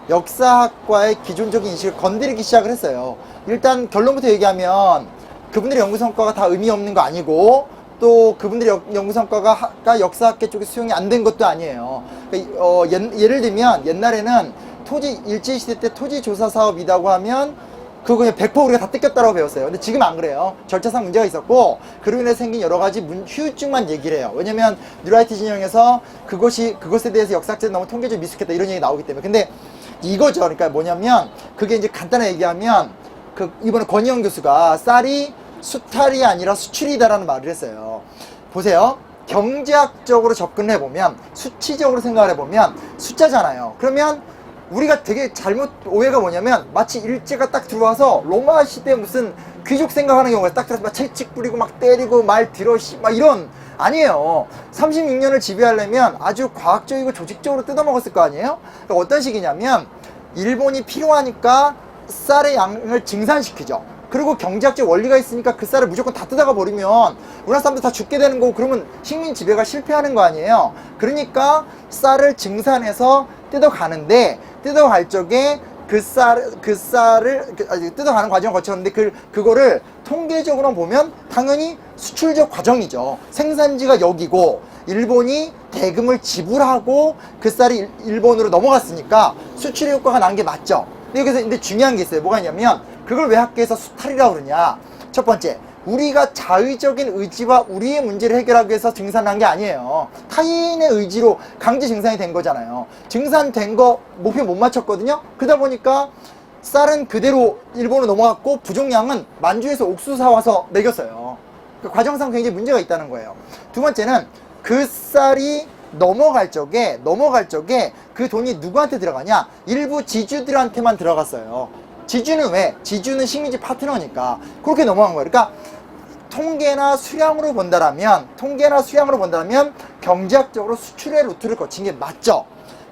역사학과의 기존적인 인식을 건드리기 시작을 했어요. 일단 결론부터 얘기하면 그분들의 연구 성과가 다 의미 없는 거 아니고 또 그분들의 연구 성과가 역사학계 쪽에 수용이 안 된 것도 아니에요. 그러니까 예를 들면 옛날에는 일제시대 때 토지조사 사업이라고 하면 그거 그냥 100% 우리가 다 뜯겼다고 배웠어요. 근데 지금 안 그래요. 절차상 문제가 있었고 그로 인해 생긴 여러 가지 후유증만 얘기를 해요. 왜냐면 뉴라이트 진영에서 그것에 대해서 역사학자들이 너무 통계적으로 미숙했다 이런 얘기 나오기 때문에. 근데 이거죠. 그러니까 뭐냐면 그게 이제 간단하게 얘기하면 이번에 권희영 교수가 쌀이 수탈이 아니라 수출이다라는 말을 했어요. 보세요. 경제학적으로 접근을 해보면 수치적으로 생각을 해보면 숫자잖아요. 그러면 우리가 되게 오해가 뭐냐면 마치 일제가 딱 들어와서 로마 시대 무슨 귀족 생각하는 경우가 딱 들어와서 막 채찍 뿌리고 막 때리고 말 들어 막 이런 아니에요. 36년을 지배하려면 아주 과학적이고 조직적으로 뜯어먹었을 거 아니에요? 그러니까 어떤 식이냐면 일본이 필요하니까 쌀의 양을 증산시키죠. 그리고 경제학적 원리가 있으니까 그 쌀을 무조건 다 뜯어가 버리면 우리나라 사람들 다 죽게 되는 거고 그러면 식민 지배가 실패하는 거 아니에요. 그러니까 쌀을 증산해서 뜯어가는데 뜯어갈 적에 뜯어가는 과정을 거쳤는데 그거를 통계적으로 보면 당연히 수출적 과정이죠. 생산지가 여기고 일본이 대금을 지불하고 그 쌀이 일본으로 넘어갔으니까 수출의 효과가 난 게 맞죠. 근데 중요한 게 있어요. 뭐가 있냐면 그걸 왜 학계에서 수탈이라고 그러냐. 첫 번째, 우리가 자의적인 의지와 우리의 문제를 해결하기 위해서 증산한 게 아니에요. 타인의 의지로 강제 증산이 된 거잖아요. 증산된 거 목표 못 맞췄거든요. 그러다 보니까 쌀은 그대로 일본으로 넘어갔고 부족량은 만주에서 옥수수 사와서 먹였어요. 그 과정상 굉장히 문제가 있다는 거예요. 두 번째는 그 쌀이 넘어갈 적에 그 돈이 누구한테 들어가냐? 일부 지주들한테만 들어갔어요. 지주는 왜? 지주는 식민지 파트너니까 그렇게 넘어간 거예요. 그러니까 통계나 수량으로 본다라면 경제학적으로 수출의 루트를 거친 게 맞죠.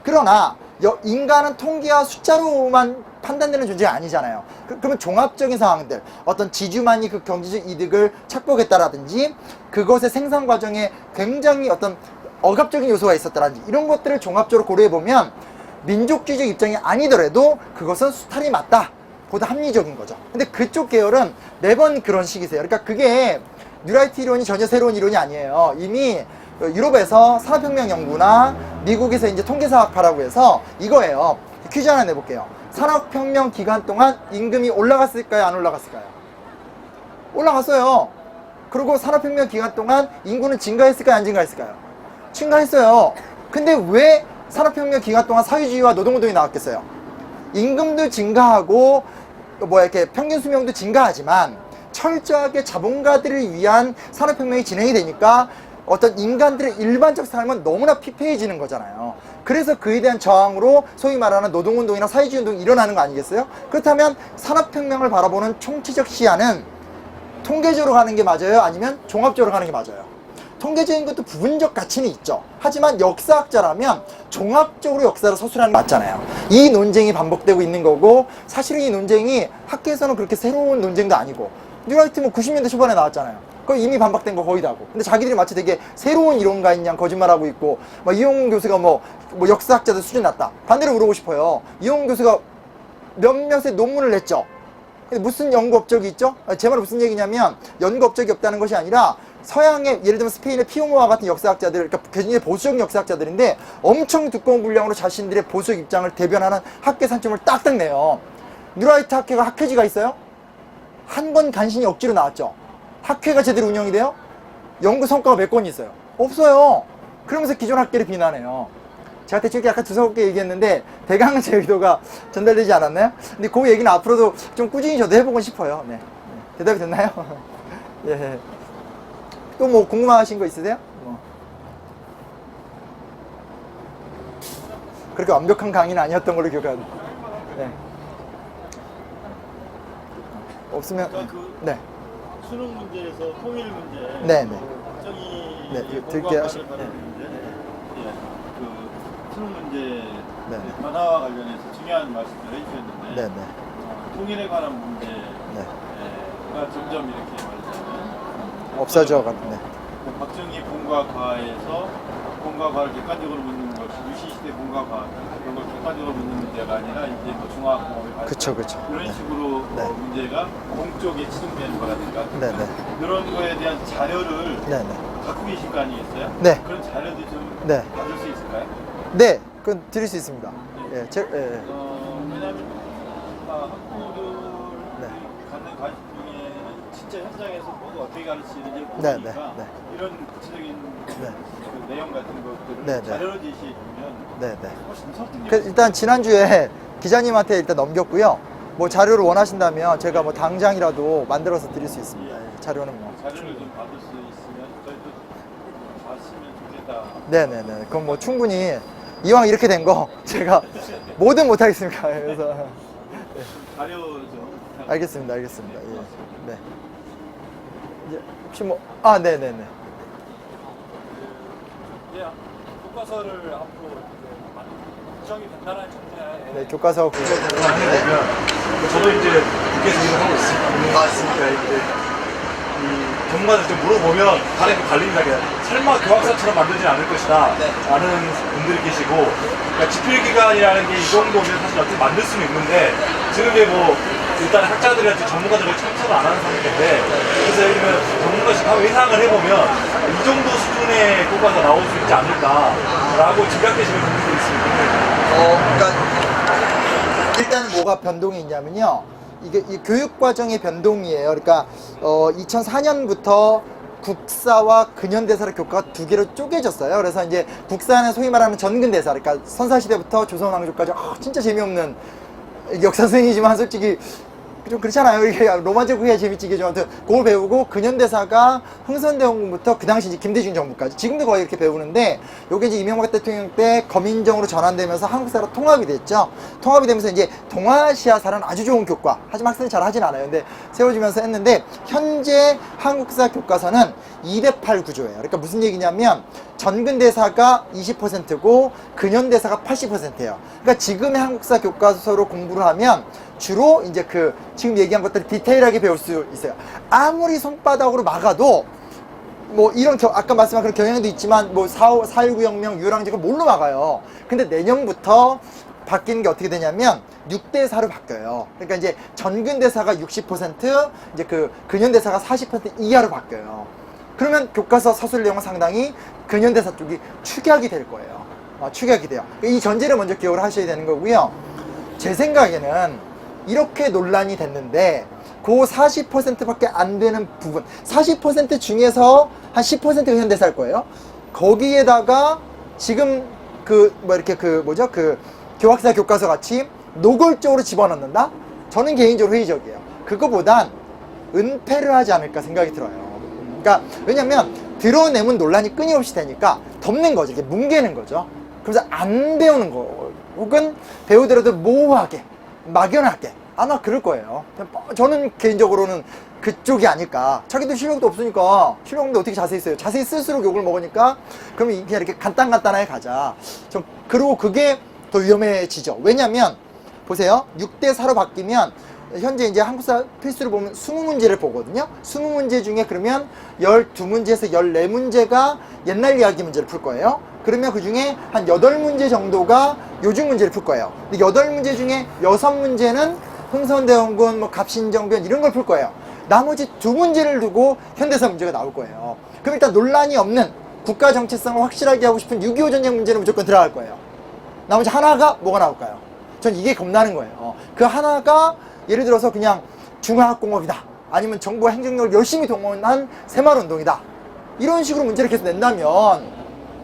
그러나 인간은 통계와 숫자로만 판단되는 존재가 아니잖아요. 그러면 종합적인 상황들, 어떤 지주만이 그 경제적 이득을 착복했다라든지 그것의 생산 과정에 굉장히 어떤 억압적인 요소가 있었다든지 이런 것들을 종합적으로 고려해보면 민족주의적 입장이 아니더라도 그것은 수탈이 맞다 보다 합리적인 거죠. 근데 그쪽 계열은 매번 그런 식이세요. 그러니까 그게 뉴라이트 이론이 전혀 새로운 이론이 아니에요. 이미 유럽에서 산업혁명 연구나 미국에서 이제 통계사학파라고 해서 이거예요. 퀴즈 하나 내볼게요. 산업혁명 기간 동안 임금이 올라갔을까요? 안 올라갔을까요? 올라갔어요. 그리고 산업혁명 기간 동안 인구는 증가했을까요? 안 증가했을까요? 증가했어요. 근데 왜 산업혁명 기간 동안 사회주의와 노동운동이 나왔겠어요? 임금도 증가하고 이렇게 평균 수명도 증가하지만 철저하게 자본가들을 위한 산업혁명이 진행이 되니까 어떤 인간들의 일반적 삶은 너무나 피폐해지는 거잖아요. 그래서 그에 대한 저항으로 소위 말하는 노동운동이나 사회주의운동이 일어나는 거 아니겠어요? 그렇다면 산업혁명을 바라보는 총체적 시야는 통계적으로 가는 게 맞아요? 아니면 종합적으로 가는 게 맞아요? 통계적인 것도 부분적 가치는 있죠. 하지만 역사학자라면 종합적으로 역사를 서술하는 게 맞잖아요. 이 논쟁이 반복되고 있는 거고, 사실은 이 논쟁이 학계에서는 그렇게 새로운 논쟁도 아니고, 뉴라이트 뭐 90년대 초반에 나왔잖아요. 그거 이미 반박된 거 거의 다고. 근데 자기들이 마치 되게 새로운 이론가인 양 거짓말하고 있고, 막 이용 교수가 뭐 역사학자들 수준 낮다. 반대로 물어보고 싶어요. 이용 교수가 몇몇의 논문을 냈죠. 근데 무슨 연구 업적이 있죠? 제 말은 무슨 얘기냐면 연구 업적이 없다는 것이 아니라 서양의 예를 들면 스페인의 피오모와 같은 역사학자들, 그러니까 굉장히 보수적 역사학자들인데 엄청 두꺼운 분량으로 자신들의 보수적 입장을 대변하는 학계 산점을 딱딱 내요. 뉴라이트 학회가 학회지가 있어요? 한 번 간신히 억지로 나왔죠. 학회가 제대로 운영이 돼요? 연구 성과가 몇 건이 있어요? 없어요. 그러면서 기존 학계를 비난해요. 제가 대충 약간 두서없게 얘기했는데 대강은 제 의도가 전달되지 않았나요? 근데 그 얘기는 앞으로도 좀 꾸준히 저도 해보고 싶어요. 네. 대답이 됐나요? 예. 또 뭐 궁금하신 거 있으세요? 그렇게 완벽한 강의는 아니었던 걸로 기억하는데. 네. 없으면 그러니까 그 네. 수능 문제에서 통일 문제, 네, 네. 정의 네, 이거 들게 하시- 다루는 네. 문제, 예, 그 수능 문제 네. 변화와 관련해서 중요한 말씀을 해주셨는데 네, 네. 통일에 관한 문제가 네. 점점 이렇게 말하자면 없어져 가는 네. 박정희 본과 과에서 본과 과를 객관적으로 묻는 것이 유시시대 본과 과 그런 걸 객관적으로 묻는 문제가 아니라 이제 뭐 중화공업의 발전 그쵸, 그쵸. 이런 네. 식으로 네. 문제가 공 쪽에 치중되는 거라든가 네, 네. 이런 거에 대한 자료를 네, 네. 갖고 계실 거 아니겠어요? 네. 그런 자료도 좀 네. 받을 수 있을까요? 네. 그건 드릴 수 있습니다. 예. 예. 왜냐하면 학부들이 네. 갖는 관심 중에는 진짜 현장에서 뭐가 어떻게 가르치는지 네, 모르니까 네, 네. 이런 구체적인 네. 그 내용 같은 것들을 네, 네. 자료로 제시해 주면 네, 네. 훨씬 설득력 그 일단 지난주에 기자님한테 일단 넘겼고요. 뭐 자료를 원하신다면 제가 뭐 당장이라도 만들어서 드릴 수 있습니다. 예, 자료는 뭐. 자료를 좀 받을 수 있으면 저희도 봤으면 좋겠다. 네네네. 그럼 뭐 충분히 이왕 이렇게 된 거 제가 뭐든 못하겠습니까? 그래서 자료 좀 알겠습니다. 알겠습니다. 예. 네. 이제 혹시 뭐 네네네. 예, 교과서를 앞으로 구정이 된다는 전제하에 네, 교과서 해보면 저도 이제 국회에서 일을 하고 있습니다. 그러니까 이제 이 전문가들 좀 물어보면 다른 게 갈립니다. 그냥 설마 교학사처럼 만들지 않을 것이다 라는 분들이 계시고, 그러니까 집필기관이라는 게 이 정도면 사실 어떻게 만들 수는 있는데 지금 이제 뭐 일단 학자들이나 전문가들이 참석을 안 하는 상태인데, 그래서 예를 들면 전문가씩 한번 예상을 해보면 이 정도 수준의 교과가 나올 수 있지 않을까라고 짐작되시는 분들이 있습니다. 그러니까 일단은 뭐가 변동이 있냐면요. 이게 이 교육 과정의 변동이에요. 그러니까 2004년부터 국사와 근현대사를 교과가 두 개로 쪼개졌어요. 그래서 이제 국사는 소위 말하는 전근대사, 그러니까 선사시대부터 조선왕조까지 진짜 재미없는 역사 선생이지만 솔직히 좀 그렇잖아요. 이게 로마제국 해야 재밌지. 이게 좀 아무튼 그걸 배우고 근현대사가 흥선대원군부터 그 당시 이제 김대중 정부까지 지금도 거의 이렇게 배우는데, 요게 이제 이명박 대통령 때 거민정으로 전환되면서 한국사로 통합이 됐죠. 통합이 되면서 이제 동아시아사는 아주 좋은 교과, 하지만 학생이 잘 하진 않아요. 근데 세워지면서 했는데, 현재 한국사 교과서는 2대8 구조예요. 그러니까 무슨 얘기냐면 전근대사가 20%고 근현대사가 80%예요. 그러니까 지금의 한국사 교과서로 공부를 하면 주로 이제 지금 얘기한 것들을 디테일하게 배울 수 있어요. 아무리 손바닥으로 막아도 뭐 이런 아까 말씀한 그런 경향도 있지만 뭐 4.19 혁명, 유랑제가 뭘로 막아요. 근데 내년부터 바뀌는 게 어떻게 되냐면 6대4로 바뀌어요. 그러니까 이제 전근대사가 60%, 이제 그 근현대사가 40% 이하로 바뀌어요. 그러면 교과서 서술 내용은 상당히 근현대사 쪽이 축약이 될 거예요. 축약이 돼요. 이 전제를 먼저 기억을 하셔야 되는 거고요. 제 생각에는 이렇게 논란이 됐는데 그 40%밖에 안 되는 부분, 40% 중에서 한 10%가 현대사일 거예요. 거기에다가 지금 교학사 교과서 같이 노골적으로 집어넣는다? 저는 개인적으로 회의적이에요. 그거보단 은폐를 하지 않을까 생각이 들어요. 그러니까 왜냐면 드러내면 논란이 끊임없이 되니까 덮는 거죠. 이게 뭉개는 거죠. 그래서 안 배우는 거, 혹은 배우더라도 모호하게, 막연하게 아마 그럴 거예요. 저는 개인적으로는 그쪽이 아닐까. 자기도 실력도 없으니까 실력인데 어떻게 자세히 써요. 자세히 쓸수록 욕을 먹으니까 그러면 그냥 이렇게 간단하게 가자. 그리고 그게 더 위험해지죠. 왜냐면 보세요. 6대4로 바뀌면 현재 이제 한국사 필수를 보면 20문제를 보거든요. 20문제 중에 그러면 12문제에서 14문제가 옛날 이야기 문제를 풀 거예요. 그러면 그 중에 한 8문제 정도가 요즘 문제를 풀 거예요. 근데 8문제 중에 6문제는 흥선대원군, 뭐 갑신정변 이런 걸 풀 거예요. 나머지 2문제를 두고 현대사 문제가 나올 거예요. 그럼 일단 논란이 없는 국가 정체성을 확실하게 하고 싶은 6.25 전쟁 문제는 무조건 들어갈 거예요. 나머지 하나가 뭐가 나올까요? 전 이게 겁나는 거예요. 그 하나가 예를 들어서 그냥 중화학공업이다. 아니면 정부가 행정력을 열심히 동원한 새마을운동이다. 이런 식으로 문제를 계속 낸다면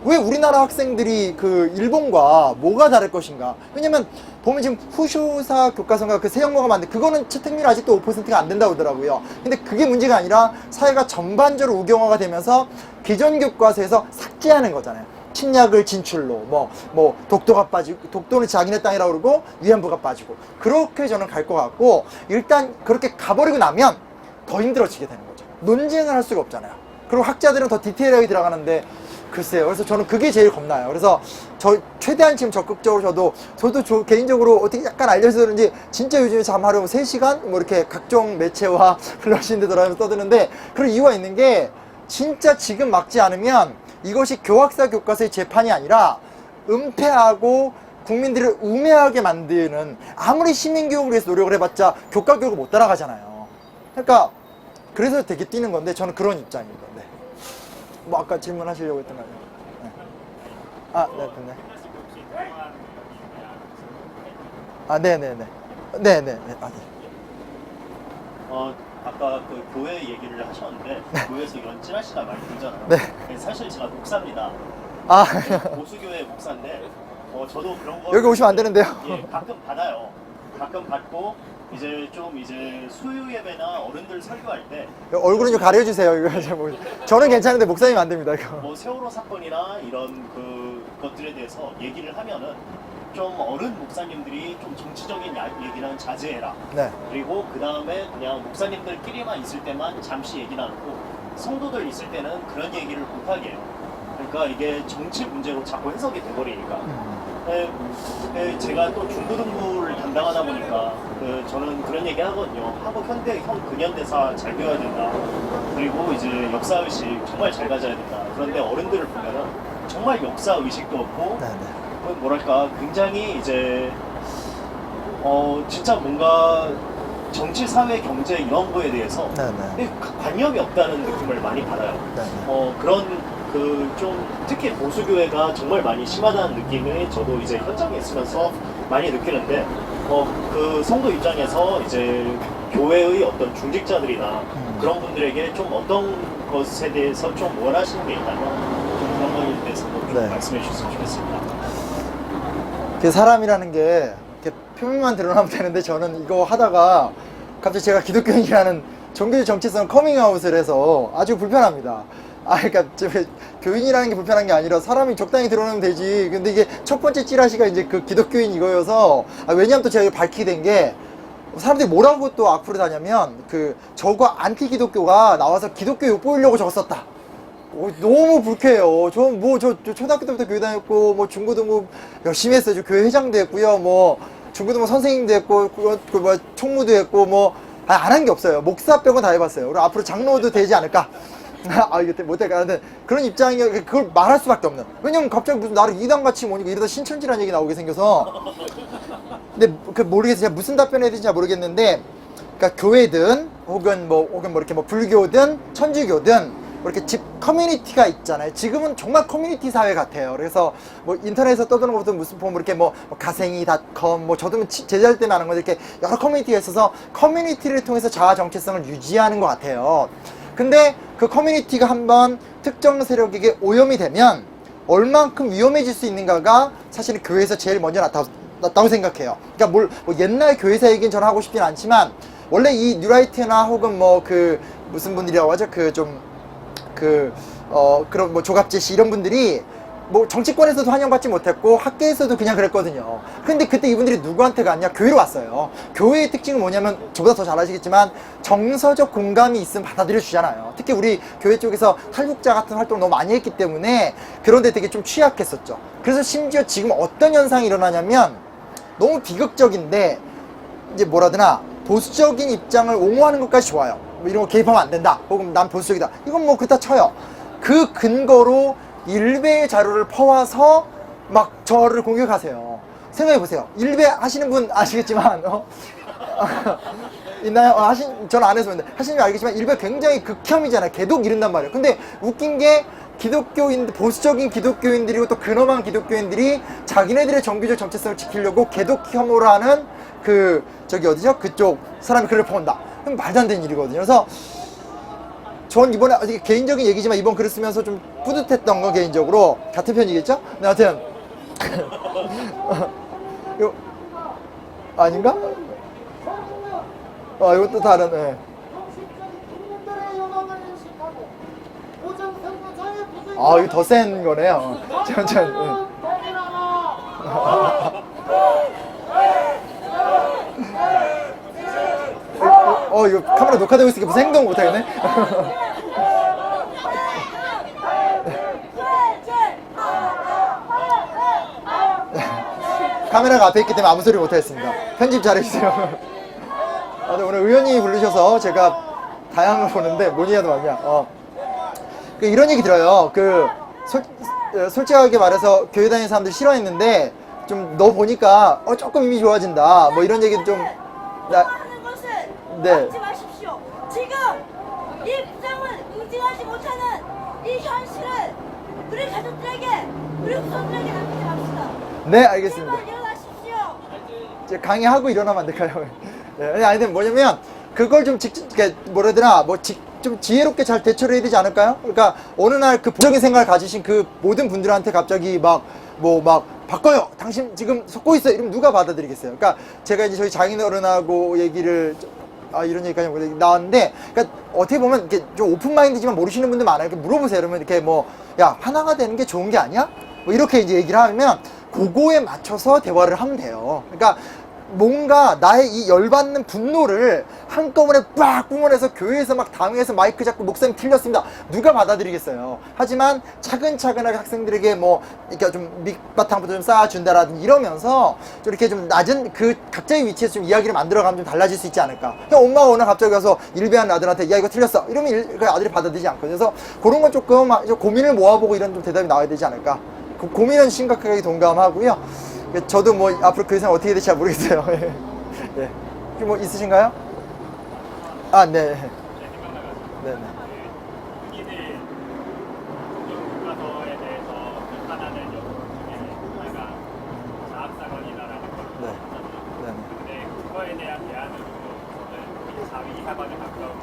왜 우리나라 학생들이 그 일본과 뭐가 다를 것인가? 왜냐면 보면 지금 후쇼사 교과서가 그 세형모가 만든 그거는 채택률 아직도 5%가 안 된다고 하더라고요. 근데 그게 문제가 아니라 사회가 전반적으로 우경화가 되면서 기존 교과서에서 삭제하는 거잖아요. 침략을 진출로 뭐 독도가 빠지고, 독도는 자기네 땅이라고 그러고 위안부가 빠지고, 그렇게 저는 갈 것 같고, 일단 그렇게 가버리고 나면 더 힘들어지게 되는 거죠. 논쟁을 할 수가 없잖아요. 그리고 학자들은 더 디테일하게 들어가는데 글쎄요. 그래서 저는 그게 제일 겁나요. 그래서 최대한 지금 적극적으로 저도 개인적으로 어떻게 약간 알려서 그런지 진짜 요즘에 잠하려고 3시간 뭐 이렇게 각종 매체와 플러시인데 들어가면서 떠드는데, 그런 이유가 있는 게 진짜 지금 막지 않으면 이것이 교학사 교과서의 재판이 아니라 은폐하고 국민들을 우매하게 만드는, 아무리 시민교육을 위해서 노력을 해봤자 교과교육을 못 따라가잖아요. 그러니까 그래서 되게 뛰는 건데 저는 그런 입장입니다. 네. 뭐 아까 질문하시려고 했던 거 아니에요? 네. 아, 네, 네. 아, 네네네. 네네네. 아, 네. 아까 그 교회 얘기를 하셨는데 교회에서 이런 찌라시가 많이 들잖아요. 네. 사실 제가 목사입니다. 아, 보수교회 목사인데 저도 그런 거 여기 오시면 안 되는데요. 예, 가끔 받아요. 가끔 받고 이제 수요 예배나 어른들 설교할 때 얼굴은 좀 가려주세요. 이거 저는 괜찮은데 목사님 안 됩니다. 이거. 뭐 세월호 사건이나 이런 것들에 대해서 얘기를 하면은 좀 어른 목사님들이 좀 정치적인 얘기는 자제해라. 네. 그리고 그 다음에 그냥 목사님들끼리만 있을 때만 잠시 얘기 나누고, 성도들 있을 때는 그런 얘기를 못하게 해요. 그러니까 이게 정치 문제로 자꾸 해석이 돼버리니까. 제가 또 중고등부를 담당하다 보니까 저는 그런 얘기 하거든요. 한국 근현대사 잘 배워야 된다. 그리고 이제 역사의식 정말 잘 가져야 된다. 그런데 어른들을 보면은 정말 역사의식도 없고, 네, 네. 뭐랄까 굉장히 이제 진짜 뭔가 정치, 사회, 경제 이런 거에 대해서 네네. 관념이 없다는 느낌을 많이 받아요. 네네. 그런 좀 특히 보수교회가 정말 많이 심하다는 느낌을 저도 이제 현장에 있으면서 많이 느끼는데, 그 성도 입장에서 이제 교회의 어떤 중직자들이나 그런 분들에게 좀 어떤 것에 대해서 좀 원하시는 게 있다면 좀 그런 거에 대해서도 좀 네. 말씀해 주셨으면 좋겠습니다. 그 사람이라는 게 이렇게 표면만 드러나면 되는데, 저는 이거 하다가 갑자기 제가 기독교인이라는 종교적 정체성 커밍아웃을 해서 아주 불편합니다. 그러니까 교인이라는 게 불편한 게 아니라 사람이 적당히 드러나면 되지. 근데 이게 첫 번째 찌라시가 이제 그 기독교인 이거여서, 왜냐면 또 제가 이걸 밝히게 된 게, 사람들이 뭐라고 또 악플을 다냐면 저거 안티 기독교가 나와서 기독교 욕보이려고 적었었다. 너무 불쾌해요. 저 초등학교 때부터 교회 다녔고, 뭐 중고등부 열심히 했어요. 저 교회 회장도 했고요. 뭐 중고등부 선생님도 했고, 뭐 총무도 했고, 뭐 안 한 게 없어요. 목사 빼고 다 해봤어요. 그리고 앞으로 장로도 되지 않을까. 아 이게 못할까 하는데 그런 입장이 그걸 말할 수밖에 없는. 왜냐면 갑자기 무슨 나를 이단같이 뭐니까 이러다 신천지라는 얘기 나오게 생겨서. 근데 그 모르겠어요. 제가 무슨 답변해야 되는지 잘 모르겠는데, 그러니까 교회든 혹은 뭐 이렇게 뭐 불교든 천주교든 뭐 이렇게 집 커뮤니티가 있잖아요. 지금은 정말 커뮤니티 사회 같아요. 그래서 뭐 인터넷에서 떠드는 것도 무슨 보면 이렇게 뭐 가생이.com 뭐 저도 제자일 때만 하는 건데 이렇게 여러 커뮤니티가 있어서 커뮤니티를 통해서 자아 정체성을 유지하는 것 같아요. 근데 그 커뮤니티가 한번 특정 세력에게 오염이 되면 얼만큼 위험해질 수 있는가가 사실은 교회에서 제일 먼저 나타났다고 생각해요. 그러니까 뭐 옛날 교회사 얘기는 저는 하고 싶진 않지만 원래 이 뉴라이트나 혹은 뭐 그 무슨 분들이라고 하죠? 그런 뭐 조갑재 씨 이런 분들이 뭐 정치권에서도 환영받지 못했고 학계에서도 그냥 그랬거든요. 근데 그때 이분들이 누구한테 갔냐? 교회로 왔어요. 교회의 특징은 뭐냐면 저보다 더 잘 아시겠지만 정서적 공감이 있으면 받아들여 주잖아요. 특히 우리 교회 쪽에서 탈북자 같은 활동을 너무 많이 했기 때문에 그런데 되게 좀 취약했었죠. 그래서 심지어 지금 어떤 현상이 일어나냐면 너무 비극적인데 이제 뭐라드나 보수적인 입장을 옹호하는 것까지 좋아요. 뭐 이런 거 개입하면 안 된다. 혹은 난 보수적이다. 이건 뭐 그렇다 쳐요. 그 근거로 일베의 자료를 퍼와서 막 저를 공격하세요. 생각해보세요. 일베 하시는 분 아시겠지만 있나요? 저는 안 해서 그런데 하시는 분 알겠지만 일베 굉장히 극혐이잖아요. 개독 이른단 말이에요. 근데 웃긴 게 보수적인 기독교인들이고 또 근엄한 기독교인들이 자기네들의 정규적 정체성을 지키려고 개독 혐오를 하는 어디죠? 그쪽 사람이 글을 퍼온다. 그럼 말도 안 되는 일이거든요. 그래서 전 이번에 개인적인 얘기지만 이번 글을 쓰면서 좀 뿌듯했던 건 개인적으로 같은 편이겠죠? 근데 하여튼 이거 아닌가? 이것도 다른 이거 더 센 거네요. 이거 카메라 녹화되고 있으니까 무슨 행동 못하겠네. 카메라가 앞에 있기 때문에 아무 소리 못하겠습니다. 편집 잘해주세요. 근데 오늘 의원님이 부르셔서 제가 다양한 걸 보는데 뭐니 해도 맞냐. 이런 얘기 들어요. 솔직하게 말해서 교회 다니는 사람들 싫어했는데 좀 너 보니까 조금 이미 좋아진다. 뭐 이런 얘기도 좀. 하는 것을 네. 막지 마십시오. 지금 이 부정을 응징하지 못하는 이 현실을 우리 가족들에게, 우리 후손들에게 남기지 맙시다. 네, 알겠습니다. 제발 일어나십시오. 이제 강의하고 일어나면 안 될까요? 네, 아니, 근데 뭐냐면, 그걸 좀 좀 지혜롭게 잘 대처를 해야 되지 않을까요? 그러니까, 어느 날 그 부정적인 생각을 가지신 그 모든 분들한테 갑자기 바꿔요! 당신 지금 속고 있어요! 이러면 누가 받아들이겠어요? 그러니까, 제가 이제 저희 장인어른하고 얘기를, 이런 얘기까지 나왔는데, 그러니까, 어떻게 보면, 이렇게 좀 오픈마인드지만 모르시는 분들 많아요. 이렇게 물어보세요. 그러면 이렇게 하나가 되는 게 좋은 게 아니야? 뭐 이렇게 이제 얘기를 하면, 그거에 맞춰서 대화를 하면 돼요. 그러니까 뭔가 나의 이 열받는 분노를 한꺼번에 빡 뿜어내서 교회에서 막 당회에서 마이크 잡고 목사님 틀렸습니다. 누가 받아들이겠어요. 하지만 차근차근하게 학생들에게 이렇게 좀 밑바탕부터 좀 쌓아준다라든지 이러면서 좀 이렇게 좀 낮은 그 각자의 위치에서 좀 이야기를 만들어가면 좀 달라질 수 있지 않을까. 그냥 엄마가 오늘 갑자기 가서 일배한 아들한테 야 이거 틀렸어. 이러면 그 아들이 받아들이지 않거든요. 그래서 그런 건 조금 고민을 모아보고 이런 좀 대답이 나와야 되지 않을까. 그 고민은 심각하게 동감하고요. 저도 앞으로 그 이상 어떻게 될지 잘 모르겠어요. 네. 혹시 있으신가요? 네. 네. 흔히들 교과서에 대해서 비판하는 여론 중에 하나가 자학사관이다라는 걸 네. 봤잖아요. 근데 그거에 대한 대안으로 저는 자위사관에 가까운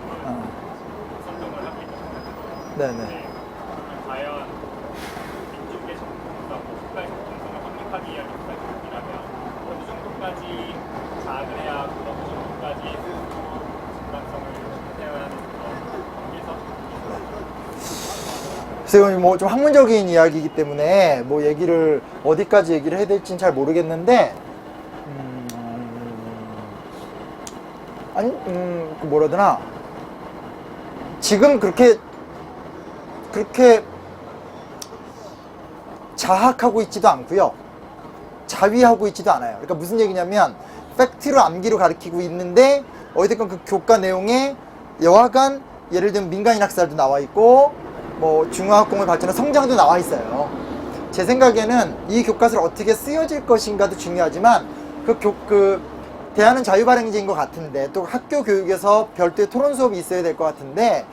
선동을 하고 있는 네네. 네. 과연 민족의 정통성, 국가의 정통성을 확립하기 위한 역사이라면 어느 정도까지 자학을 해야 하고 어느 정도까지 정당성을 세워야 하는 관계에서 그래서 이건 좀 학문적인 이야기이기 때문에 얘기를 어디까지 얘기를 해야 될지는 잘 모르겠는데 뭐라더나 지금 그렇게 자학하고 있지도 않고요. 자위하고 있지도 않아요. 그러니까 무슨 얘기냐면 팩트로 암기로 가르치고 있는데 어쨌든 그 교과 내용에 여하간 예를 들면 민간인 학살도 나와 있고 뭐 중화학공을 발전한 성장도 나와 있어요. 제 생각에는 이 교과서를 어떻게 쓰여질 것인가도 중요하지만 대안은 자유발행제인 것 같은데 또 학교 교육에서 별도의 토론 수업이 있어야 될 것 같은데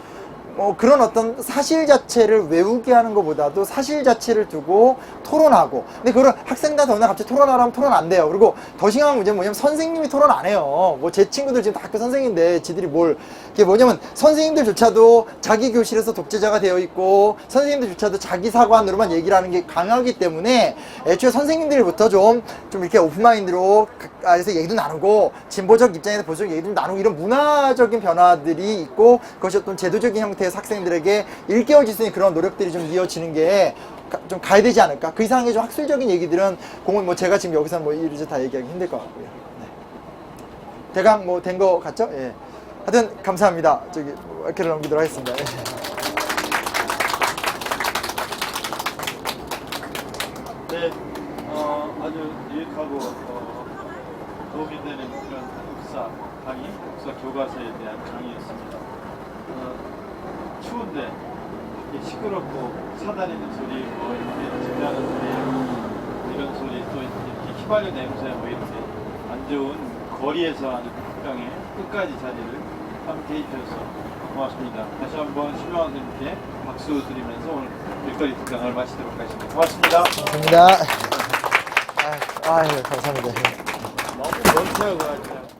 그런 어떤 사실 자체를 외우게 하는 것보다도 사실 자체를 두고 토론하고 근데 그걸 학생들한테 어느 날 갑자기 토론하라면 토론 안 돼요. 그리고 더 심각한 문제는 뭐냐면 선생님이 토론 안 해요. 뭐 제 친구들 지금 다 학교 선생인데 지들이 그게 뭐냐면 선생님들조차도 자기 교실에서 독재자가 되어 있고 선생님들조차도 자기 사관으로만 얘기를 하는 게 강하기 때문에 애초에 선생님들부터 좀 이렇게 오픈마인드로 해서 얘기도 나누고 진보적 입장에서 보수적 얘기도 나누고 이런 문화적인 변화들이 있고 그것이 어떤 제도적인 형태의 학생들에게 일깨워질 수 있는 그런 노력들이 좀 이어지는 게 좀 가야 되지 않을까? 그 이상의 좀 학술적인 얘기들은 공은 제가 지금 여기서 이리저리 다 얘기하기 힘들 것 같고요. 네. 대강 된 거 같죠? 예. 하여튼 감사합니다. 이렇게를 넘기도록 하겠습니다. 예. 네, 아주 유익하고 도움이 되는 그런 역사 강의, 역사 교과서에 대한 강의였습니다. 추운데 시끄럽고 사다리는 소리, 이렇게 집나는 소리, 이런 소리, 또 이렇게 휘발유 냄새, 이렇게 안 좋은 거리에서 하는 특강에 끝까지 자리를 함께 해주셔서 고맙습니다. 다시 한번 신명환 선생님께 박수 드리면서 오늘 일거리 특강을 마치도록 하겠습니다. 고맙습니다. 감사합니다. 감사합니다. 너무 멀티하고 가지고.